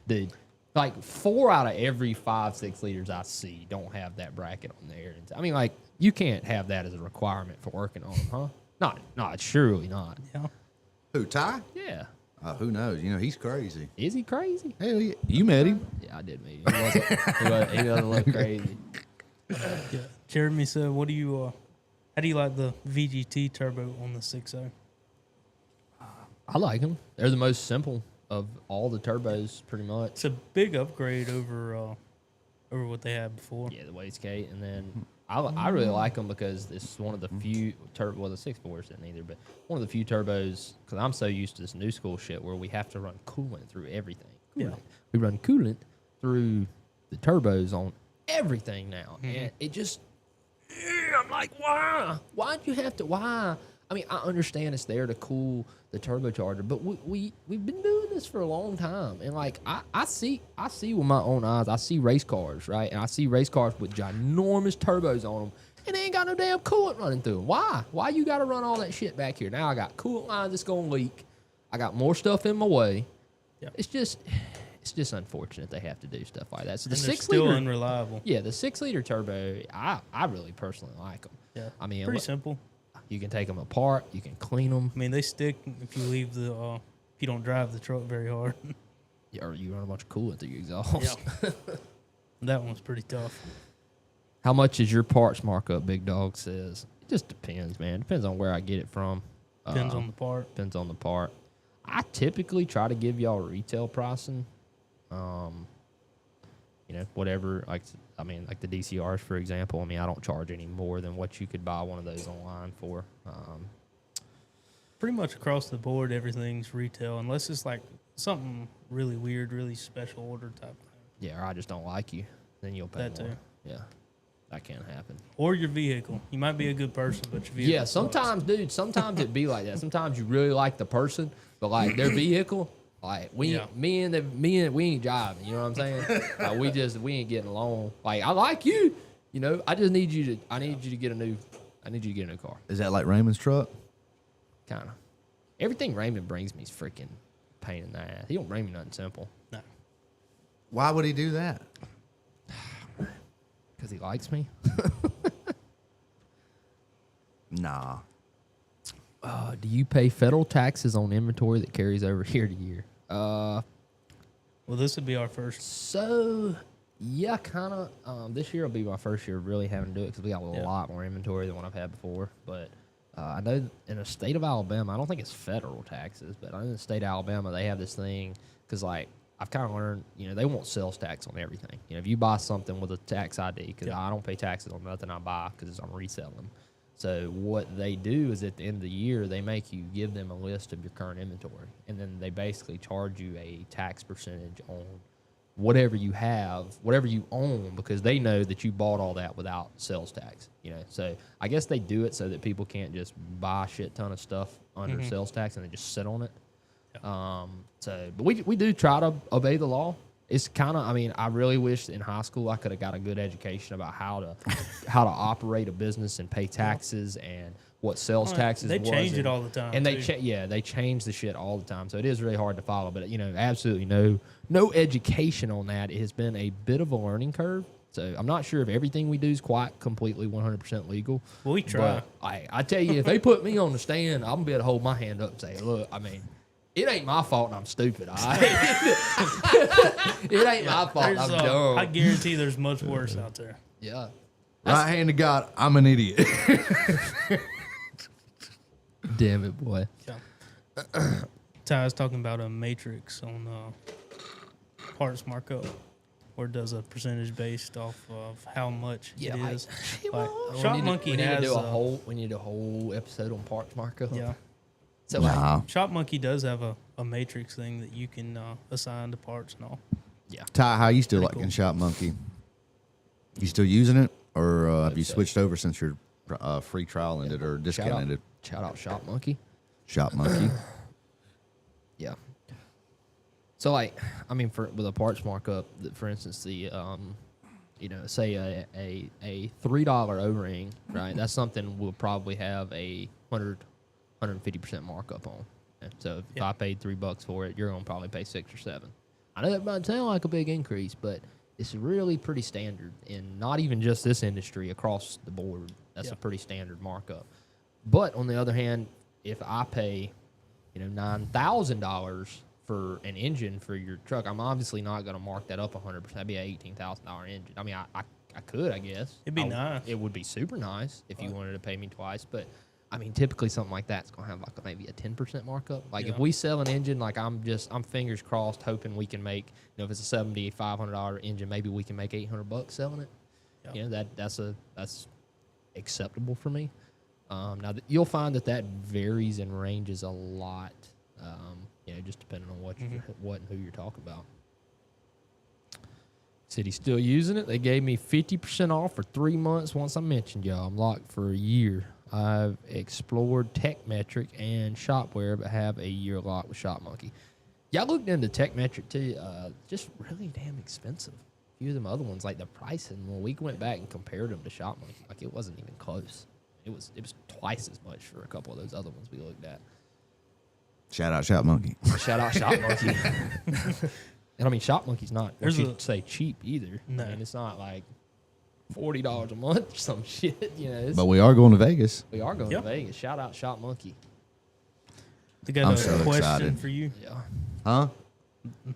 Dude, like 4 out of every 5-6 liters I see don't have that bracket on the air intake. I mean, like, you can't have that as a requirement for working on them, huh? Not surely not. Yeah. Who, Ty? Yeah. Who knows? You know, he's crazy. Is he crazy? Hell yeah. You met him. Yeah, I did meet him. He doesn't look crazy. Yeah. Jeremy said, "What do you? How do you like the VGT turbo on the 6.0?" I like them. They're the most simple of all the turbos, pretty much. It's a big upgrade over what they had before. Yeah, the wastegate, and then I really like them because it's one of the few turbo. Well, the 6.4 isn't either, but one of the few turbos. Because I'm so used to this new school shit where we have to run coolant through everything. Yeah. We run coolant through the turbos on everything now, and it just. I'm like, why? Why'd you have to? Why? I mean, I understand it's there to cool the turbocharger, but we've been doing this for a long time, and like I see with my own eyes, I see race cars, right, and I see race cars with ginormous turbos on them, and they ain't got no damn coolant running through them. Why? Why you got to run all that shit back here? Now I got coolant lines that's gonna leak. I got more stuff in my way. Yeah. It's just unfortunate they have to do stuff like that. So the And they're 6 still liter, unreliable. yeah, the 6 liter turbo, I really personally like them. Yeah. I mean, pretty simple. you can take them apart, you can clean them, I mean, they stick if you leave the if you don't drive the truck very hard. or you run a bunch of coolant through your exhaust. That one's pretty tough. How much is your parts markup? Big Dog says it just depends, man. Depends on where I get it from. Depends on the part. Depends on the part. I typically try to give y'all retail pricing. You know, whatever. Like the DCRs, for example. I mean, I don't charge any more than what you could buy one of those online for. Pretty much across the board, everything's retail, unless it's like something really weird, really special order type thing. Yeah, or I just don't like you. Then you'll pay That more. too. Yeah, that can't happen. Or your vehicle. You might be a good person, but your vehicle Yeah, sucks. sometimes, dude. Sometimes it be like that. Sometimes you really like the person, but like their vehicle, like we ain't jiving. You know what I'm saying? Like we ain't getting along. Like I like you, you know. I need you to get a new car. Is that like Raymond's truck? Kind of. Everything Raymond brings me is freaking pain in the ass. He don't bring me nothing simple No. Why would he do that? because he likes me. Nah. Do you pay federal taxes on inventory that carries over year to year? Well, this would be our first. So, yeah, kind of. This year will be my first year really having to do it because we got a lot more inventory than what I've had before. But I know in the state of Alabama, I don't think it's federal taxes, but in the state of Alabama, they have this thing because, like, I've kind of learned, you know, they want sales tax on everything. You know, if you buy something with a tax ID, because I don't pay taxes on nothing I buy because I'm reselling. So what they do is at the end of the year, they make you give them a list of your current inventory, and then they basically charge you a tax percentage on whatever you have, whatever you own, because they know that you bought all that without sales tax. You know, so I guess they do it so that people can't just buy a shit ton of stuff under sales tax and they just sit on it. But we do try to obey the law. It's kind of, I mean, I really wish in high school I could have got a good education about how to operate a business and pay taxes and what sales taxes They was. change it all the time. And too. they change the shit all the time. So it is really hard to follow. But, you know, absolutely no education on that. It has been a bit of a learning curve. So I'm not sure if everything we do is quite completely 100% legal. Well, we try. But I tell you, if they put me on the stand, I'm going to be able to hold my hand up and say, look, I mean, it ain't my fault and I'm stupid, all right? It ain't my fault and I'm dumb. I guarantee there's much worse out there. Yeah. Right hand to God, I'm an idiot. Damn it, boy. Ty was talking about a matrix on parts markup, where it does a percentage based off of how much it is. Like, Shop Monkey we need has to do a whole episode on parts markup. yeah. So Nah. Shop Monkey does have a matrix thing that you can assign to parts and all. yeah. Ty, how you still Pretty liking cool. Shop Monkey? You still using it, or have you so. switched over since your free trial ended or discount ended? Shout out Shop Monkey. Shop Monkey. Yeah. So like, I mean, with a parts markup, for instance, the you know, say a $3 O-ring, right? That's something we'll probably have a 150% markup on. And so if I paid $3 for it, you're gonna probably pay 6 or 7. I know that might sound like a big increase, but it's really pretty standard in not even just this industry, across the board. That's a pretty standard markup. But on the other hand, if I pay, you know, $9,000 for an engine for your truck, I'm obviously not going to mark that up 100%. That'd be an $18,000 engine. I mean, I could, I guess. It'd be nice. It would be super nice if you wanted to pay me twice. But, I mean, typically something like that's going to have like maybe a 10% markup. Like if we sell an engine, like I'm fingers crossed hoping we can make, you know, if it's a $7,500 engine, maybe we can make $800 selling it. Yeah. You know, that's acceptable for me. Now, you'll find that varies and ranges a lot, just depending on what and who you're talking about. Said he's still using it. They gave me 50% off for 3 months. Once I mentioned y'all, I'm locked for a year. I've explored TechMetric and Shopware, but have a year lock with ShopMonkey. Y'all looked into TechMetric too. Just really damn expensive. A few of them other ones, like the pricing, when we went back and compared them to ShopMonkey, like it wasn't even close. It was twice as much for a couple of those other ones we looked at. Shout out ShopMonkey. Shout out ShopMonkey. And I mean, ShopMonkey's not what you'd say cheap either. No. I mean, it's not like $40 a month or some shit. But we are going to Vegas. We are going to Vegas. Shout out ShopMonkey. They got I'm a so question excited. for you. Yeah. Huh?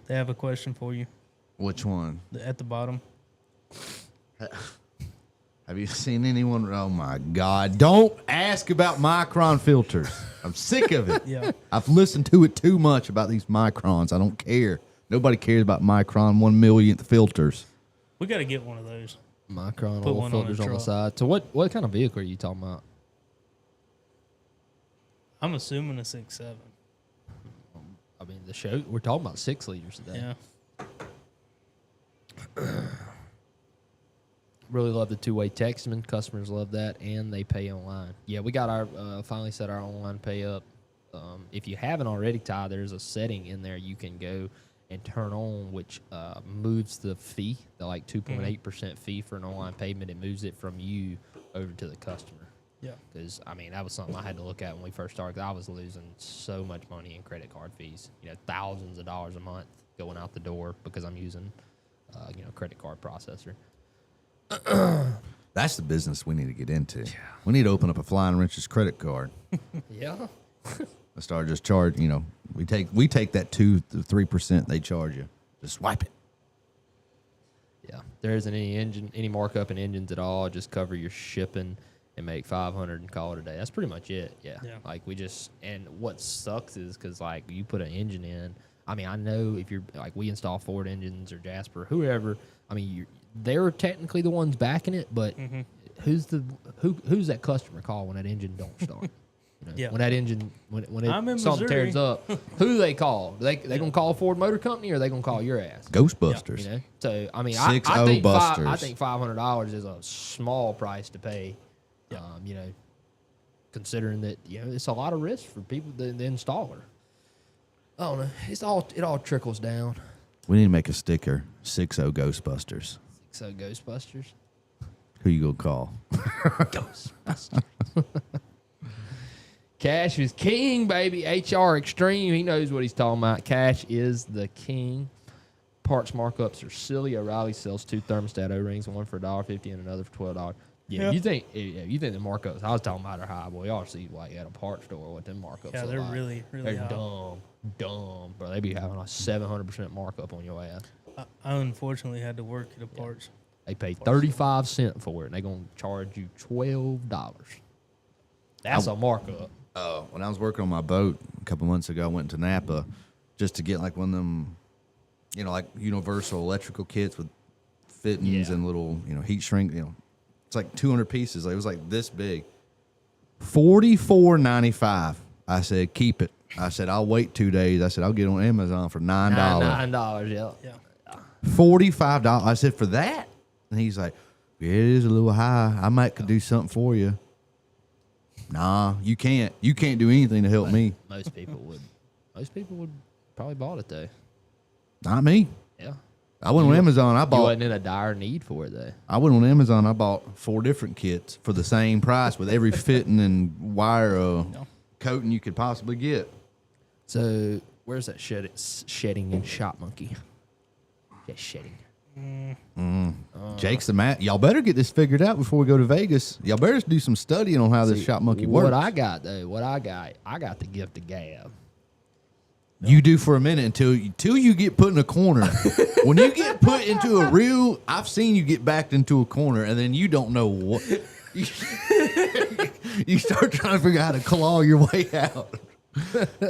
They have a question for you Which one? at the bottom. Have you seen anyone? Oh my God! Don't ask about micron filters. I'm sick of it. Yeah. I've listened to it too much about these microns. I don't care. Nobody cares about micron 1/1,000,000th filters. We got to get one of those. Micron Put oil one on a filters on the truck. side. So what kind of vehicle are you talking about? I'm assuming a 6.7. I mean, the show, we're talking about 6 liters today. Yeah. Really love the two-way texting. Customers love that, and they pay online. Yeah, we got our finally set our online pay up. If you haven't already, Ty, there's a setting in there you can go and turn on, which moves the fee, the like 2.8% fee for an online payment. It moves it from you over to the customer. Yeah. Because, I mean, that was something I had to look at when we first started. 'Cause I was losing so much money in credit card fees. Thousands of dollars a month going out the door because I'm using, credit card processor. That's the business we need to get into. Yeah. We need to open up a Flying Wrenches credit card. Yeah. Let's start just charge. We take that 2 to 3% they charge you. Just swipe it. Yeah. There isn't any markup in engines at all. Just cover your shipping and make $500 and call it a day. That's pretty much it. Yeah. Like and what sucks is because like you put an engine in. I mean, I know if you're like we install Ford engines or Jasper, whoever. I mean, they're technically the ones backing it, but who's that customer call when that engine don't start? When that engine when something tears up, who do they call? They gonna call Ford Motor Company or they gonna call your ass? Ghostbusters. So I mean, 6-0 I think $500 is a small price to pay. Considering that it's a lot of risk for people, the installer. I don't know. It all trickles down. We need to make a sticker. 6-0 Ghostbusters. So Ghostbusters. Who you gonna call? Ghostbusters. Cash is king, baby. HR Extreme. He knows what he's talking about. Cash is the king. Parts markups are silly. O'Reilly sells 2 thermostat O-rings, one for $1.50 and another for $12. Yeah, you think the markups I was talking about are high, boy. Y'all see like at a parts store what them markups are they're like. really They're high. dumb, bro. They be having a 700% markup on your ass. I unfortunately had to work at a parts. They pay 35 cents for it, and they're gonna charge you $12. That's a markup. When I was working on my boat a couple months ago, I went to Napa just to get like one of them, like universal electrical kits with fittings and little, heat shrink. It's like 200 pieces. It was like this big. $44.95. I said, keep it. I said, I'll wait 2 days. I said, I'll get it on Amazon for $9. $9, yeah. $45. I said, for that? And he's like, yeah, it is a little high. I might could do something for you. Nah, you can't. You can't do anything to help me. Most people would probably bought it though. Not me. Yeah. I went on Amazon. I You bought. wasn't in a dire need for it though. I went on Amazon. I bought 4 different kits for the same price with every fitting and wire coating you could possibly get. So where's that shedding in ShopMonkey? Yeah, shedding. Jake's the man. Y'all better get this figured out before we go to Vegas. Y'all better do some studying on how this ShopMonkey works. What I got the gift of gab. You do for a minute until you get put in a corner. When you get put into a real, I've seen you get backed into a corner, and then you don't know what. You start trying to figure out how to claw your way out.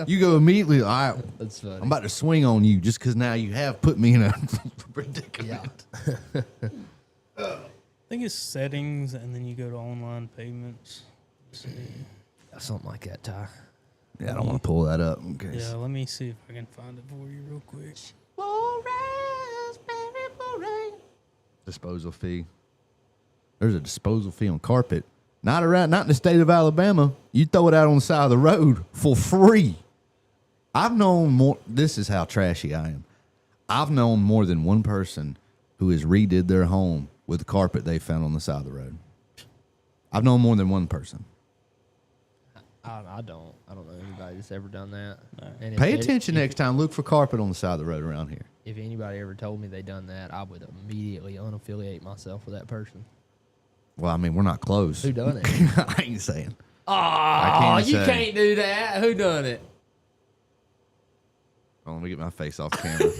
You go immediately, all right, That's funny. I'm about to swing on you just because now you have put me in a predicament. I think it's settings, and then you go to online payments. Let's see. Something like that, Ty. Yeah, I don't want to pull that up. In case. Yeah, let me see if I can find it for you real quick. Disposal fee. There's a disposal fee on carpet. Not in the state of Alabama. You throw it out on the side of the road for free. I've known more. This is how trashy I am. I've known more than one person who has redid their home with the carpet they found on the side of the road. I've known more than one person. I don't know anybody that's ever done that. No. And Pay attention next time. Look for carpet on the side of the road around here. If anybody ever told me they done that, I would immediately unaffiliate myself with that person. Well, I mean, we're not close. Who done it? I ain't saying. Oh, you say. can't do that. Who done it? Oh, let me get my face off camera.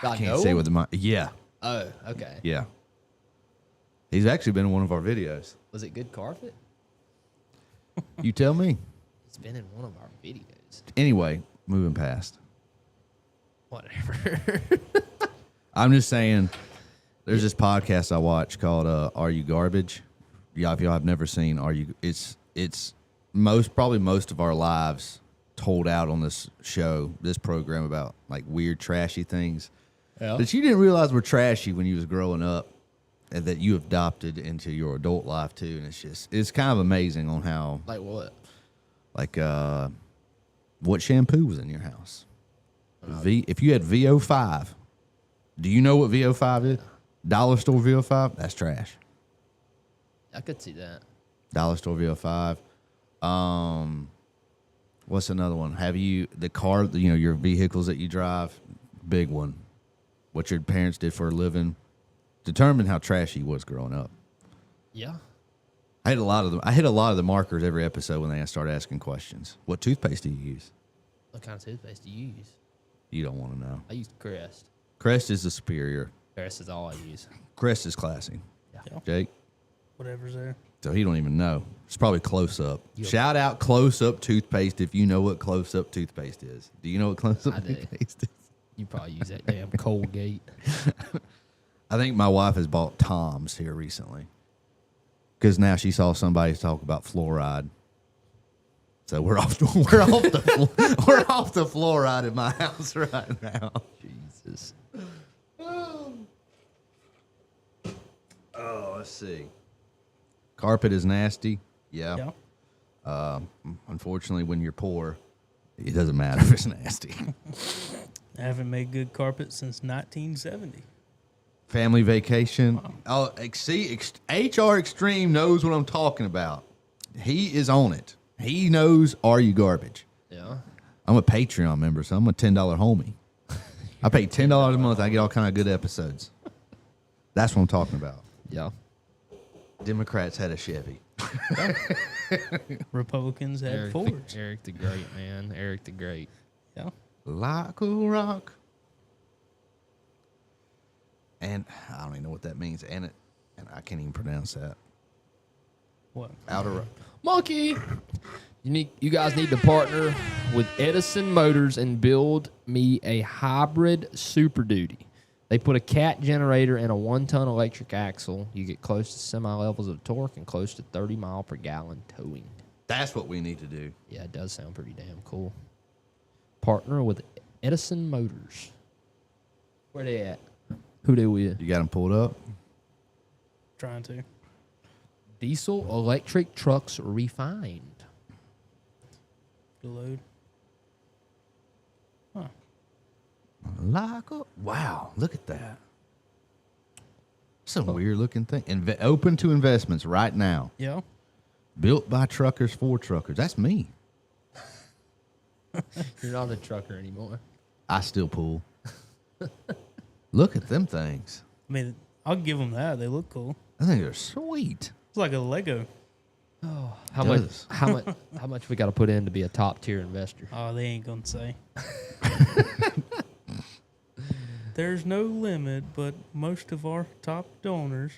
I Can't say with the mic. Yeah, Oh, okay. yeah. He's actually been in one of our videos. Was it good carpet? You tell me. It's been in one of our videos. Anyway, moving past. Whatever. I'm just saying, there's this podcast I watch called "Are You Garbage?" Yeah, if y'all have never seen "Are You," it's probably most of our lives told out on this show, this program about like weird, trashy things that you didn't realize were trashy when you was growing up, and that you adopted into your adult life too. And it's kind of amazing on how Like what? like what shampoo was in your house. If you had VO5, do you know what VO5 is? Dollar store VO5, that's trash. I could see that. Dollar store VO5. What's another one? Have you the car? Your vehicles that you drive. Big one. What your parents did for a living determined how trashy you was growing up. Yeah. I hit a lot of the markers every episode when they start asking questions. What toothpaste do you use? What kind of toothpaste do you use? You don't want to know. I use Crest. Crest is the superior. Crest is all I use. Crest is classy. Yeah. Jake. Whatever's there. So he don't even know. It's probably Close Up. Yep. Shout out Close Up toothpaste if you know what Close Up toothpaste is. Do you know what Close Up I do. toothpaste is? You probably use that damn Colgate. I think my wife has bought Tom's here recently because now she saw somebody talk about fluoride. So we're off the fluoride in my house right now. Jesus. Oh, let's see. Carpet is nasty. Yeah. Unfortunately, when you're poor, it doesn't matter if it's nasty. I haven't made good carpet since 1970. Family vacation. Wow. Oh, see, HR Extreme knows what I'm talking about. He is on it. He knows Are You Garbage? Yeah. I'm a Patreon member, so I'm a $10 homie. I pay $10 a month. I get all kind of good episodes. That's what I'm talking about. Yeah. Democrats had a Chevy. Republicans had Fords. Eric the Great, man. Eric the Great. Yeah. Like a rock. And I don't even know what that means. And I can't even pronounce that. What? Outer. Monkey. You guys need to partner with Edison Motors and build me a hybrid Super Duty. They put a cat generator in a 1-ton electric axle. You get close to semi-levels of torque and close to 30 mile per gallon towing. That's what we need to do. Yeah, it does sound pretty damn cool. Partner with Edison Motors. Where they at? Who they with? You got them pulled up? Trying to. Diesel electric trucks refined. The load. Huh. Like a, wow, look at that. Some weird looking thing. Open to investments right now. Yeah. Built by truckers for truckers. That's me. You're not a trucker anymore. I still pull. Look at them things. I mean, I'll give them that. They look cool. I think they're sweet. It's like a Lego. Oh, Does. how much we got to put in to be a top tier investor? Oh, they ain't gonna say. There's no limit, but most of our top donors.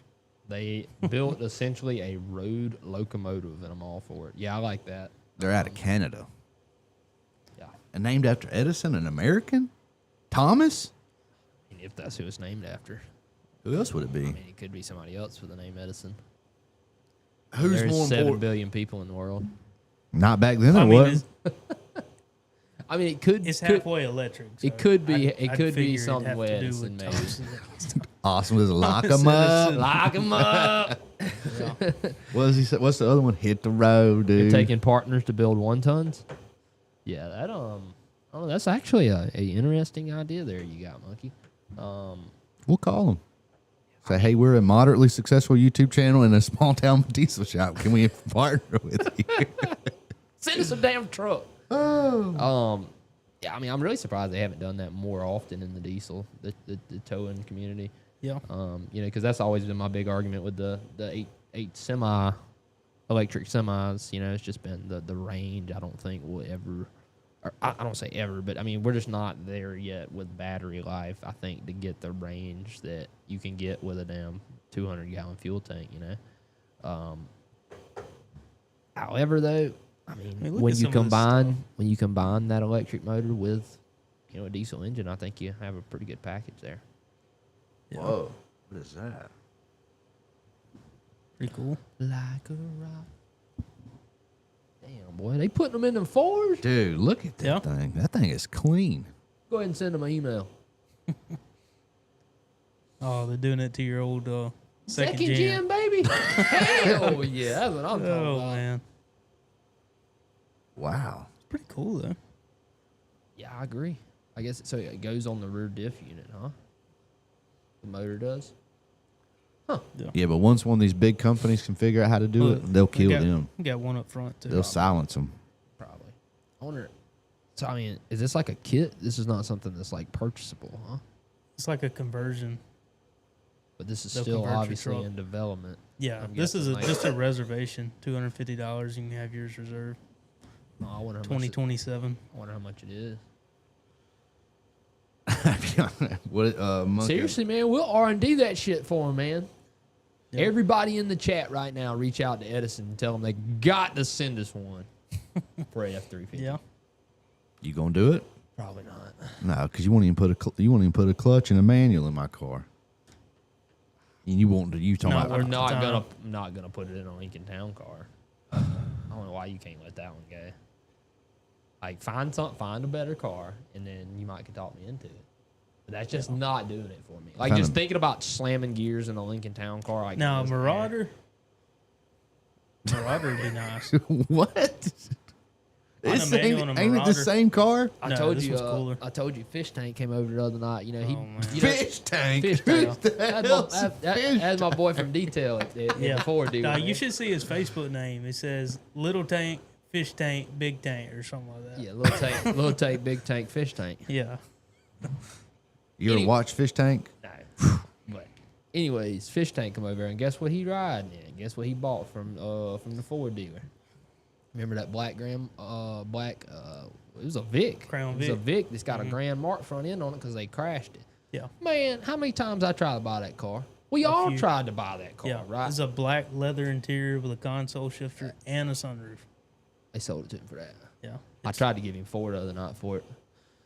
They built essentially a road locomotive, and I'm all for it. Yeah, I like that. They're out of Canada. Yeah, And named after Edison, an American? Thomas? I mean, if that's who it's named after. Who else would it I be? mean, it could be somebody else with the name Edison. Who's There's more 7 important? billion people in the world. Not back then. There I mean, was. I mean, it could. it's could- halfway electric. So It could be. I'd It could figure be it'd something have with to do Edison, maybe. Thompson. Awesome. Was it lock 'em Thompson up? Edison. Lock 'em up. What does he say? What's the other one? Hit the road, You're dude. taking partners to build 1 tons. Yeah, that Oh, that's actually a interesting idea there you got, Monkey. We'll call him. Say, hey, we're a moderately successful YouTube channel in a small town diesel shop. Can we partner with you? Send us a damn truck. Oh. Yeah, I mean, I'm really surprised they haven't done that more often in the diesel, the towing community. Yeah. Because that's always been my big argument with the eight electric semis. It's just been the range. I don't think will ever. Or I don't say ever, but I mean, we're just not there yet with battery life, I think, to get the range that you can get with a damn 200-gallon fuel tank, However, though, I mean, look when at you some of this combine that electric motor with, a diesel engine, I think you have a pretty good package there. Whoa. What is that? Pretty cool. Like a rock. Damn, boy, they putting them in them 4s? Dude, look at that Yeah. thing. That thing is clean. Go ahead and send them an email. Oh, they're doing it to your old second gen. gen, baby. Hell yeah, that's what I'm talking Oh about. man, Wow. it's pretty cool though. Yeah, I agree. I guess so. It goes on the rear diff unit, huh? The motor does. Yeah, but once one of these big companies can figure out how to do Look, it, they'll kill them. We got one up front too. They'll silence them. Probably. I wonder. So I mean, is this like a kit? This is not something that's like purchasable, huh? It's like a conversion. But this is They'll still convert your obviously truck. in development. Yeah, I'm this is guessing, like- just a reservation. $250. You can have yours reserved. Oh, I wonder how much. 2027. I wonder how much it is. What? Monkey? Seriously, man, we'll R&D that shit for them, man. Yeah. Everybody in the chat right now, reach out to Edison and tell them they got to send us one for a F-350. Yeah. You gonna do it? Probably not. No, because you won't even put a clutch and a manual in my car. And you won't. You talking No, about? We're Time. not gonna put it in a Lincoln Town car. I don't know why you can't let that one go. Like find a better car, and then you might could talk me into it. But that's just not doing it for me. Like Found just a- thinking about slamming gears in a Lincoln Town car. Like Now, it doesn't Marauder. Marauder would be nice. What? On a manual and a Ain't it the Marauder. same car? I No, told this you. one's cooler. I told you, Fish Tank came over the other night. He. Oh, man. Fish tank. Fish Who Tank. the hell's fish That's my boy from Detail at Yeah. the Ford dealer. Now, man. you should see his Facebook name. It says Little Tank, Fish Tank, Big Tank, or something like that. Yeah, little tank, big tank, fish tank. Yeah. You ever Any- watch Fish Tank? No. But anyways, Fish Tank come over and guess what he riding in? Guess what he bought from the Ford dealer? Remember that black it was a Vic. Crown It was a Vic. Vic that's got a Grand Mark front end on it because they crashed it. Yeah. Man, how many times I tried to buy that car? We all few. tried to buy that car, Yeah. right? It's a black leather interior with a console shifter and a sunroof. They sold it to him for that. Yeah. I tried to give him $4 the other night for it.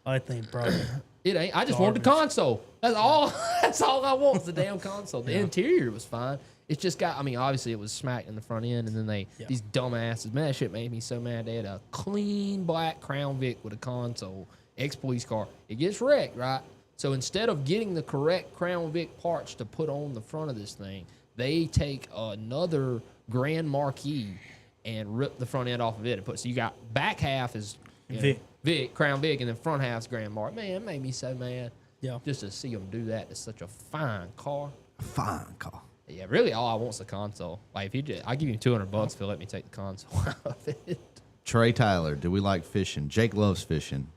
I think probably. It ain't. I just want the Garbage. console. That's all. That's all I want is the damn console. The Yeah. interior was fine. It's just got. I mean, obviously it was smacked in the front end, and then Yeah. these dumbasses. Man, that shit made me so mad. They had a clean black Crown Vic with a console. Ex-police car. It gets wrecked, right? So instead of getting the correct Crown Vic parts to put on the front of this thing, they take another Grand Marquis and rip the front end off of it and put. So you got back half is Vic. Crown Vic, and then front half's Grand Mark. Man, it made me so mad. Yeah. Just to see them do that. It's such a fine car. Fine car. Yeah, really, all I want is the console. Like, if you just, I give you $200 if you let me take the console out of it. Trey Tyler, do we like fishing? Jake loves fishing.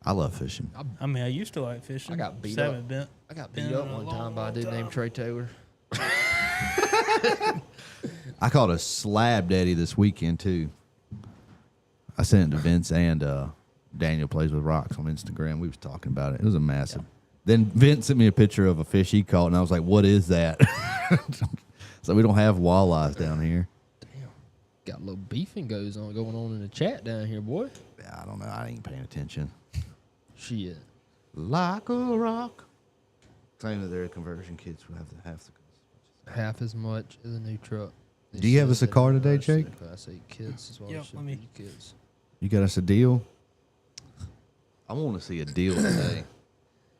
I love fishing. I mean, I used to like fishing. I got beat Just up. haven't been. I got Been beat up in a one long, time by a long dude time. named Trey Taylor. I caught a slab daddy this weekend too. I sent it to Vince and Daniel plays with rocks on Instagram. We was talking about it. It was a massive. Then Vince sent me a picture of a fish he caught, and I was like, "What is that?" So we don't have walleyes down here. Damn. Got a little beefing going on in the chat down here, boy. Yeah, I don't know. I ain't paying attention. Shit. Like a rock. Claim that their conversion kits will have half the cost. Half as much as a new truck. Do you have us a car today, Jake? Class 8 kids as well. Yep, let me- Kids. You got us a deal? I want to see a deal today.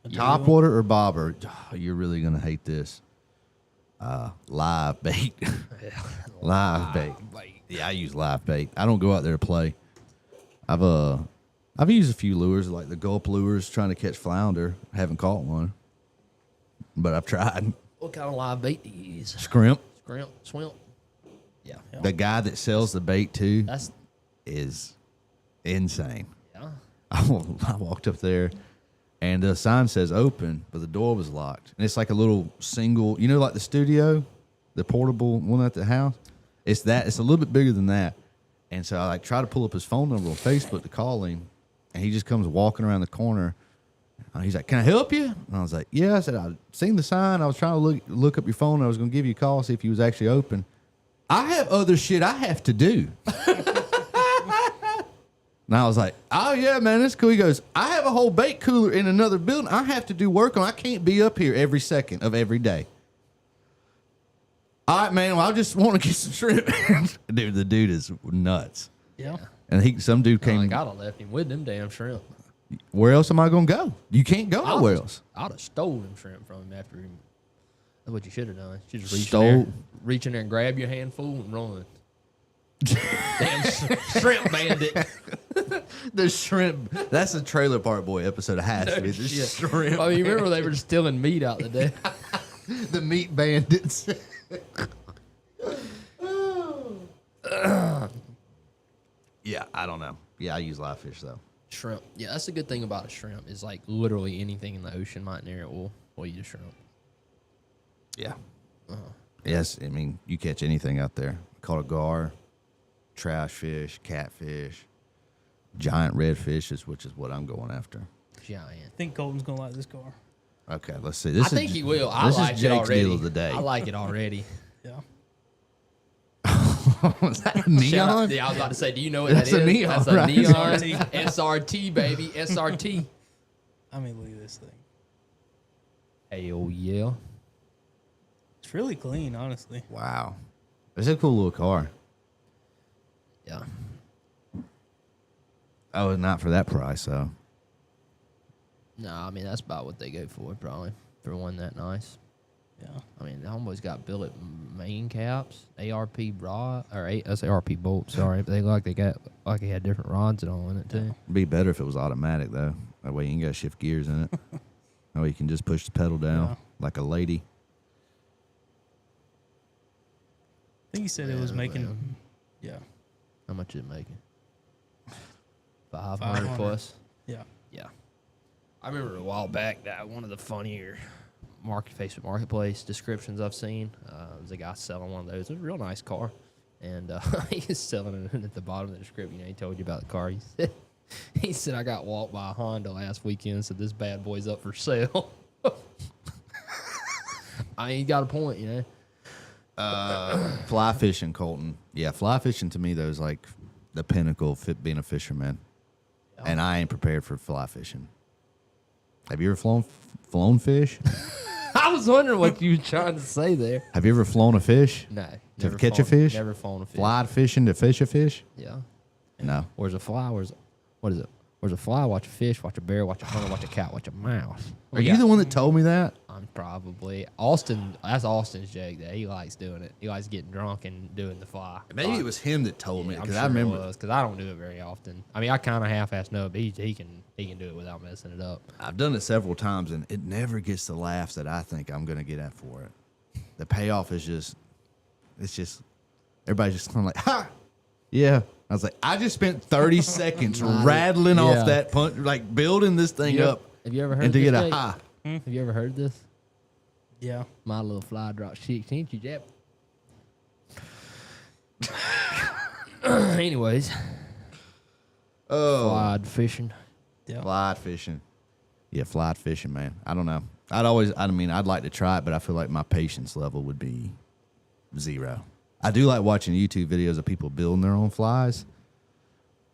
A Top deal? water or bobber? Oh, you're really gonna hate this. Live bait. Live bait. Yeah, I use live bait. I don't go out there to play. I've used a few lures like the gulp lures trying to catch flounder. I haven't caught one, but I've tried. What kind of live bait do you use? Scrimp. Scrimp, swimp. Yeah. The guy that sells the bait too That's is insane. yeah. I walked up there, and the sign says open, but the door was locked. And it's like a little single, you know, like the studio, the portable one at the house. It's that. It's a little bit bigger than that. And so I like try to pull up his phone number on Facebook to call him, and he just comes walking around the corner. He's like, "Can I help you?" And I was like, "Yeah." I said, "I've seen the sign. I was trying to look up your phone. I was going to give you a call, see if you was actually open. I have other shit I have to do." And I was like, "Oh, yeah, man, that's cool." He goes, "I have a whole bait cooler in another building I have to do work on. I can't be up here every second of every day." All right, man, well, I just want to get some shrimp. Dude, the dude is nuts. Yeah. And some dude Came, came, I'd have left him with them damn shrimp. where else am I going to go? You can't go nowhere else. I'd have stole them shrimp from him after him. That's what you should have done. You should just reach in there and grab your handful and run. Damn shrimp bandit. The shrimp, that's a Trailer Park Boy episode. It has to be the Shit. shrimp. Oh, you remember they were stealing meat out the day? The meat bandits. Yeah, I don't know. Yeah, I use live fish though. Shrimp. Yeah, that's the good thing about a shrimp is like literally anything in the ocean might near it will eat a shrimp. Yeah. Yes, I mean, you catch anything out there. Caught a gar, trash fish, catfish, giant redfishes, which is what I'm going after. Giant. I think Colton's gonna like this car. Okay, let's see. This I think he will. I this like is it Jake's already. deal of the day. I like it already. Yeah. Was that a Shout neon? out- yeah, I was about to say, do you know what That's that a is? neon, That's a right? neon SRT. SRT, baby. SRT. I mean, look at this thing. Hell yeah. It's really clean, honestly. Wow. It's a cool little car. Yeah. Oh, not for that price, though. No, I mean, that's about what they go for, probably, for one that nice. Yeah. I mean, they almost got billet main caps, ARP rod, that's ARP bolts, sorry. But they look like they got, like they had different rods and all in it, too. It'd be better if it was automatic, though. That way you ain't got to shift gears in it. That way you can just push the pedal down Yeah. like a lady. I think he said it was making. Yeah. How much is it making? 500. 500 plus? Yeah. Yeah. I remember a while back that one of the funnier Facebook Marketplace descriptions I've seen was a guy selling one of those. It was a real nice car. And he was selling it at the bottom of the description. He told you about the car. He said, I got walked by a Honda last weekend, said this bad boy's up for sale. I ain't got a point, you know? Fly fishing, Colton. Yeah, fly fishing to me, though, is like the pinnacle of being a fisherman. And I ain't prepared for fly fishing. Have you ever flown fish? I was wondering what you were trying to say there. Have you ever flown a fish? No. To catch a fish? Never flown a fish. Fly fishing to fish a fish? Yeah. No. Where's a fly? What is it? Where's a fly? Watch a fish, watch a bear, watch a hunter, watch a cat, watch a mouse. Are you the one that told me that? I'm probably. Austin, that's Austin's Jake that he likes doing it. He likes getting drunk and doing the fly. Maybe it was him that told me, I'm because sure I remember. because I don't do it very often. I mean, I kind of half-ass know it, but he can do it without messing it up. I've done it several times, and it never gets the laughs that I think I'm going to get at for it. The payoff is just, everybody's just kind of like, ha! Yeah. I was like, I just spent 30 seconds rattling Yeah. off that punch, like building this thing up. Have you ever heard And to this, get a Jake? ha. Have you ever heard this? Yeah. My little fly drop 16 you Jap. Anyways, Oh. fly fishing. Yeah. Fly fishing. Yeah, fly fishing, man. I don't know. I'd like to try it, but I feel like my patience level would be 0. I do like watching YouTube videos of people building their own flies.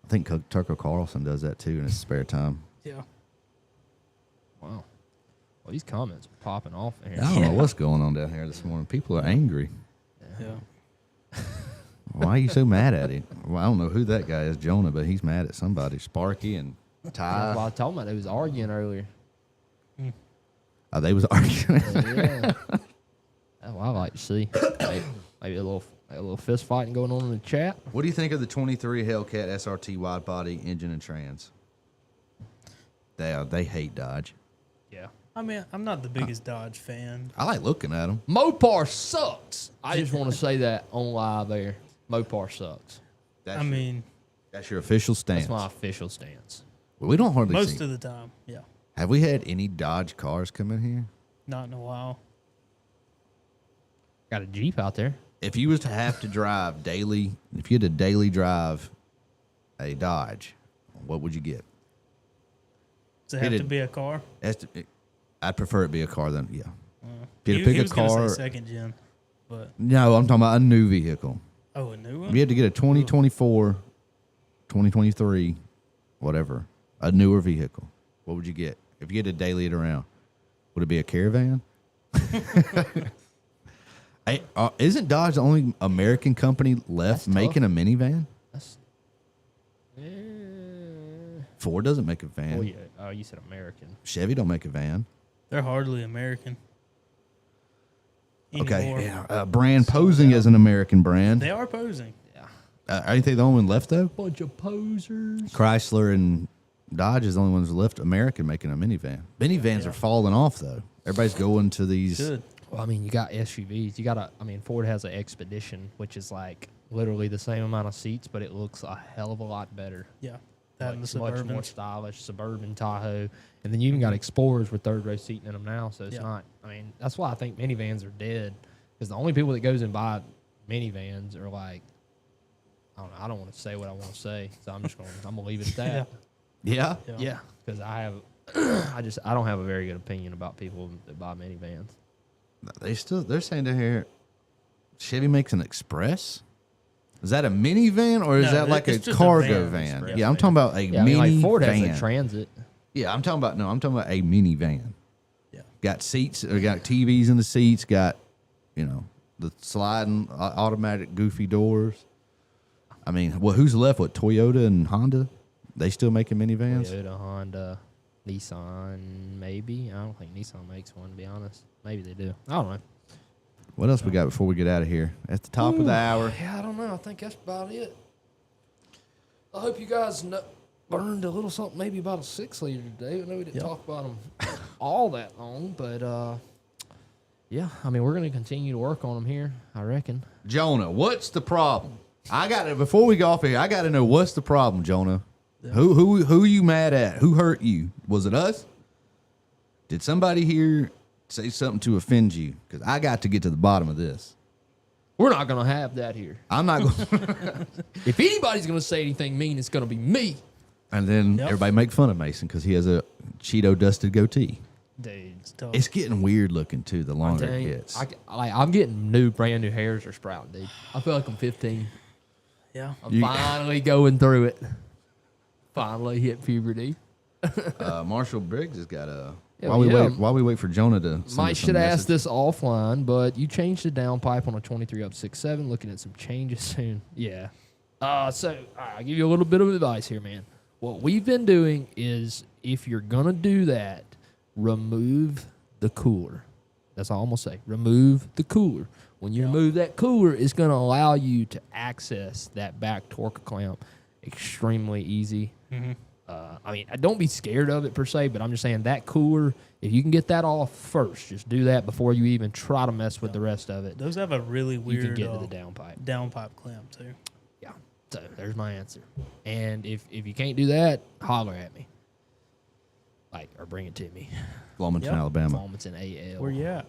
I think Tucker Carlson does that too in his spare time. Yeah. Wow. Well, these comments are popping off in here. I don't know what's going on down here this morning. People are angry. Yeah. Why are you so mad at him? Well, I don't know who that guy is, Jonah, but he's mad at somebody. Sparky and Ty. Well, I told him they was arguing earlier. Oh, they was arguing. Yeah. That's what I like to see. Maybe a little fist fighting going on in the chat. What do you think of the 23 Hellcat SRT wide body engine and trans? They hate Dodge. Yeah. I mean, I'm not the biggest Dodge fan. I like looking at them. Mopar sucks. I just want to say that on live there. Mopar sucks. That's your official stance. That's my official stance. Well, we don't hardly Most see. of the time, yeah. Have we had any Dodge cars come in here? Not in a while. Got a Jeep out there. If you was to have to drive daily, if you had to daily drive a Dodge, what would you get? Does it have to be a car? I'd prefer it be a car than, yeah. If you had He to pick a was gonna car. say second gen, but No, I'm talking about a new vehicle. a new one? If you had to get a 2024, 2023, whatever, a newer vehicle, what would you get? If you had to daily it around, would it be a Caravan? Hey, isn't Dodge the only American company left That's tough. making a minivan? That's. Ford doesn't make a van. Oh yeah. Oh, you said American. Chevy don't make a van. They're hardly American. Okay, anymore. yeah. Brand posing as an American brand. They are posing. Yeah. Ain't they the only one left though? Bunch of posers. Chrysler and Dodge is the only ones left American making a minivan. Minivans are falling off though. Everybody's going to these. Good. Well, I mean, you got SUVs. You got Ford has an Expedition, which is like literally the same amount of seats, but it looks a hell of a lot better. Yeah. That and the Like, much more Suburbans. stylish, Suburban Tahoe, and then you even got Explorers with third row seating in them now. So it's Yeah. not. I mean, that's why I think minivans are dead, because the only people that goes and buy minivans are like, I don't know. I don't want to say what I want to say, so I'm gonna leave it at that. Yeah. Yeah, because I have, I don't have a very good opinion about people that buy minivans. They're saying down here, Chevy makes an Express. Is that a minivan or is No, that like a it's just a cargo van, van? Express Yeah, I'm talking about a Yeah, I mini mean, like Ford van. has a Transit. Yeah, I'm talking about a minivan. Yeah. Got seats, or got TVs in the seats, got, the sliding automatic goofy doors. I mean, well, who's left? What, Toyota and Honda? They still making minivans? Toyota, Honda, Nissan, maybe. I don't think Nissan makes one, to be honest. Maybe they do. I don't know. What else we got before we get out of here? At the top of the hour. Yeah, I don't know. I think that's about it. I hope you guys burned a little something, maybe about a 6-liter today. I know we didn't talk about them all that long, but yeah, I mean, we're going to continue to work on them here, I reckon. Jonah, what's the problem? Before we go off here, I got to know what's the problem, Jonah. Yeah. Who you mad at? Who hurt you? Was it us? Did somebody here say something to offend you? Because I got to get to the bottom of this. We're not going to have that here. I'm not going. If anybody's going to say anything mean, it's going to be me. And then everybody make fun of Mason because he has a Cheeto dusted goatee. Dude, it's getting weird looking too. The longer it gets, I'm getting brand new hairs are sprouting, dude. I feel like I'm 15. Yeah. I'm finally going through it. Finally hit puberty. Marshall Briggs has got a. Yeah, while we wait for Jonah to. Might should ask this offline, but you changed the downpipe on a 23 up 6.7. Looking at some changes soon. Yeah. So I'll give you a little bit of advice here, man. What we've been doing is, if you're gonna do that, remove the cooler. That's all I'm gonna say. Remove the cooler. When you remove that cooler, it's gonna allow you to access that back torque clamp extremely easy. Mm-hmm. I mean, don't be scared of it per se, but I'm just saying that cooler, if you can get that off first, just do that before you even try to mess with the rest of it. Those have a really weird You can get to the downpipe. Downpipe clamp too. Yeah. So there's my answer. And if you can't do that, holler at me. Or bring it to me. Wilmington, Alabama. Wilmington, AL. Where you at?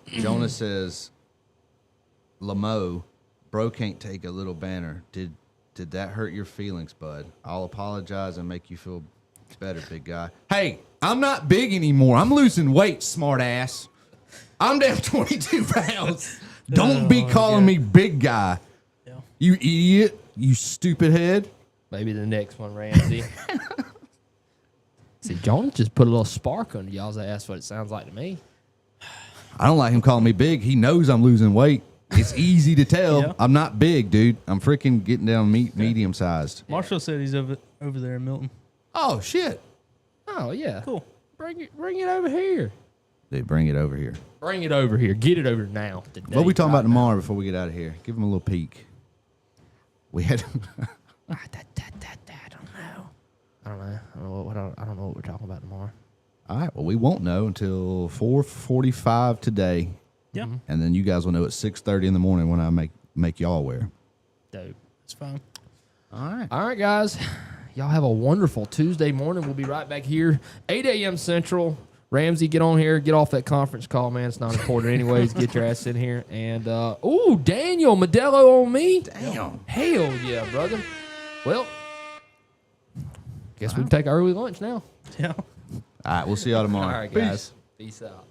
Jonah says, Lamo, bro can't take a little banner. Did that hurt your feelings, bud? I'll apologize and make you feel better, big guy. Hey, I'm not big anymore. I'm losing weight, smart ass. I'm down 22 pounds. Don't be calling me big guy. Yeah. You idiot. You stupid head. Maybe the next one, Ramsey. See, Jonah just put a little spark under y'all's ass. What it sounds like to me. I don't like him calling me big. He knows I'm losing weight. It's easy to tell. Yeah. I'm not big, dude. I'm freaking getting down medium sized. Marshall said he's over there in Milton. Oh shit, Oh yeah, Cool. Bring it over here. dude, bring it over here. Bring it over here. Get it over now. Today, What we talking right about tomorrow before we get out of here? Give him a little peek. We had. I don't know. I don't know what we're talking about tomorrow. All right. Well, we won't know until 4:45 today, Yeah, and then you guys will know at 6:30 in the morning when I make y'all aware. Dope. it's fine. All right, guys. Y'all have a wonderful Tuesday morning. We'll be right back here, 8 a.m. Central. Ramsey, get on here. Get off that conference call, man. It's not important anyways. Get your ass in here. And, Daniel, Modelo on me. Damn. Hell yeah, brother. Well, guess we can take our early lunch now. Yeah. All right. We'll see y'all tomorrow. All right, guys. Peace out.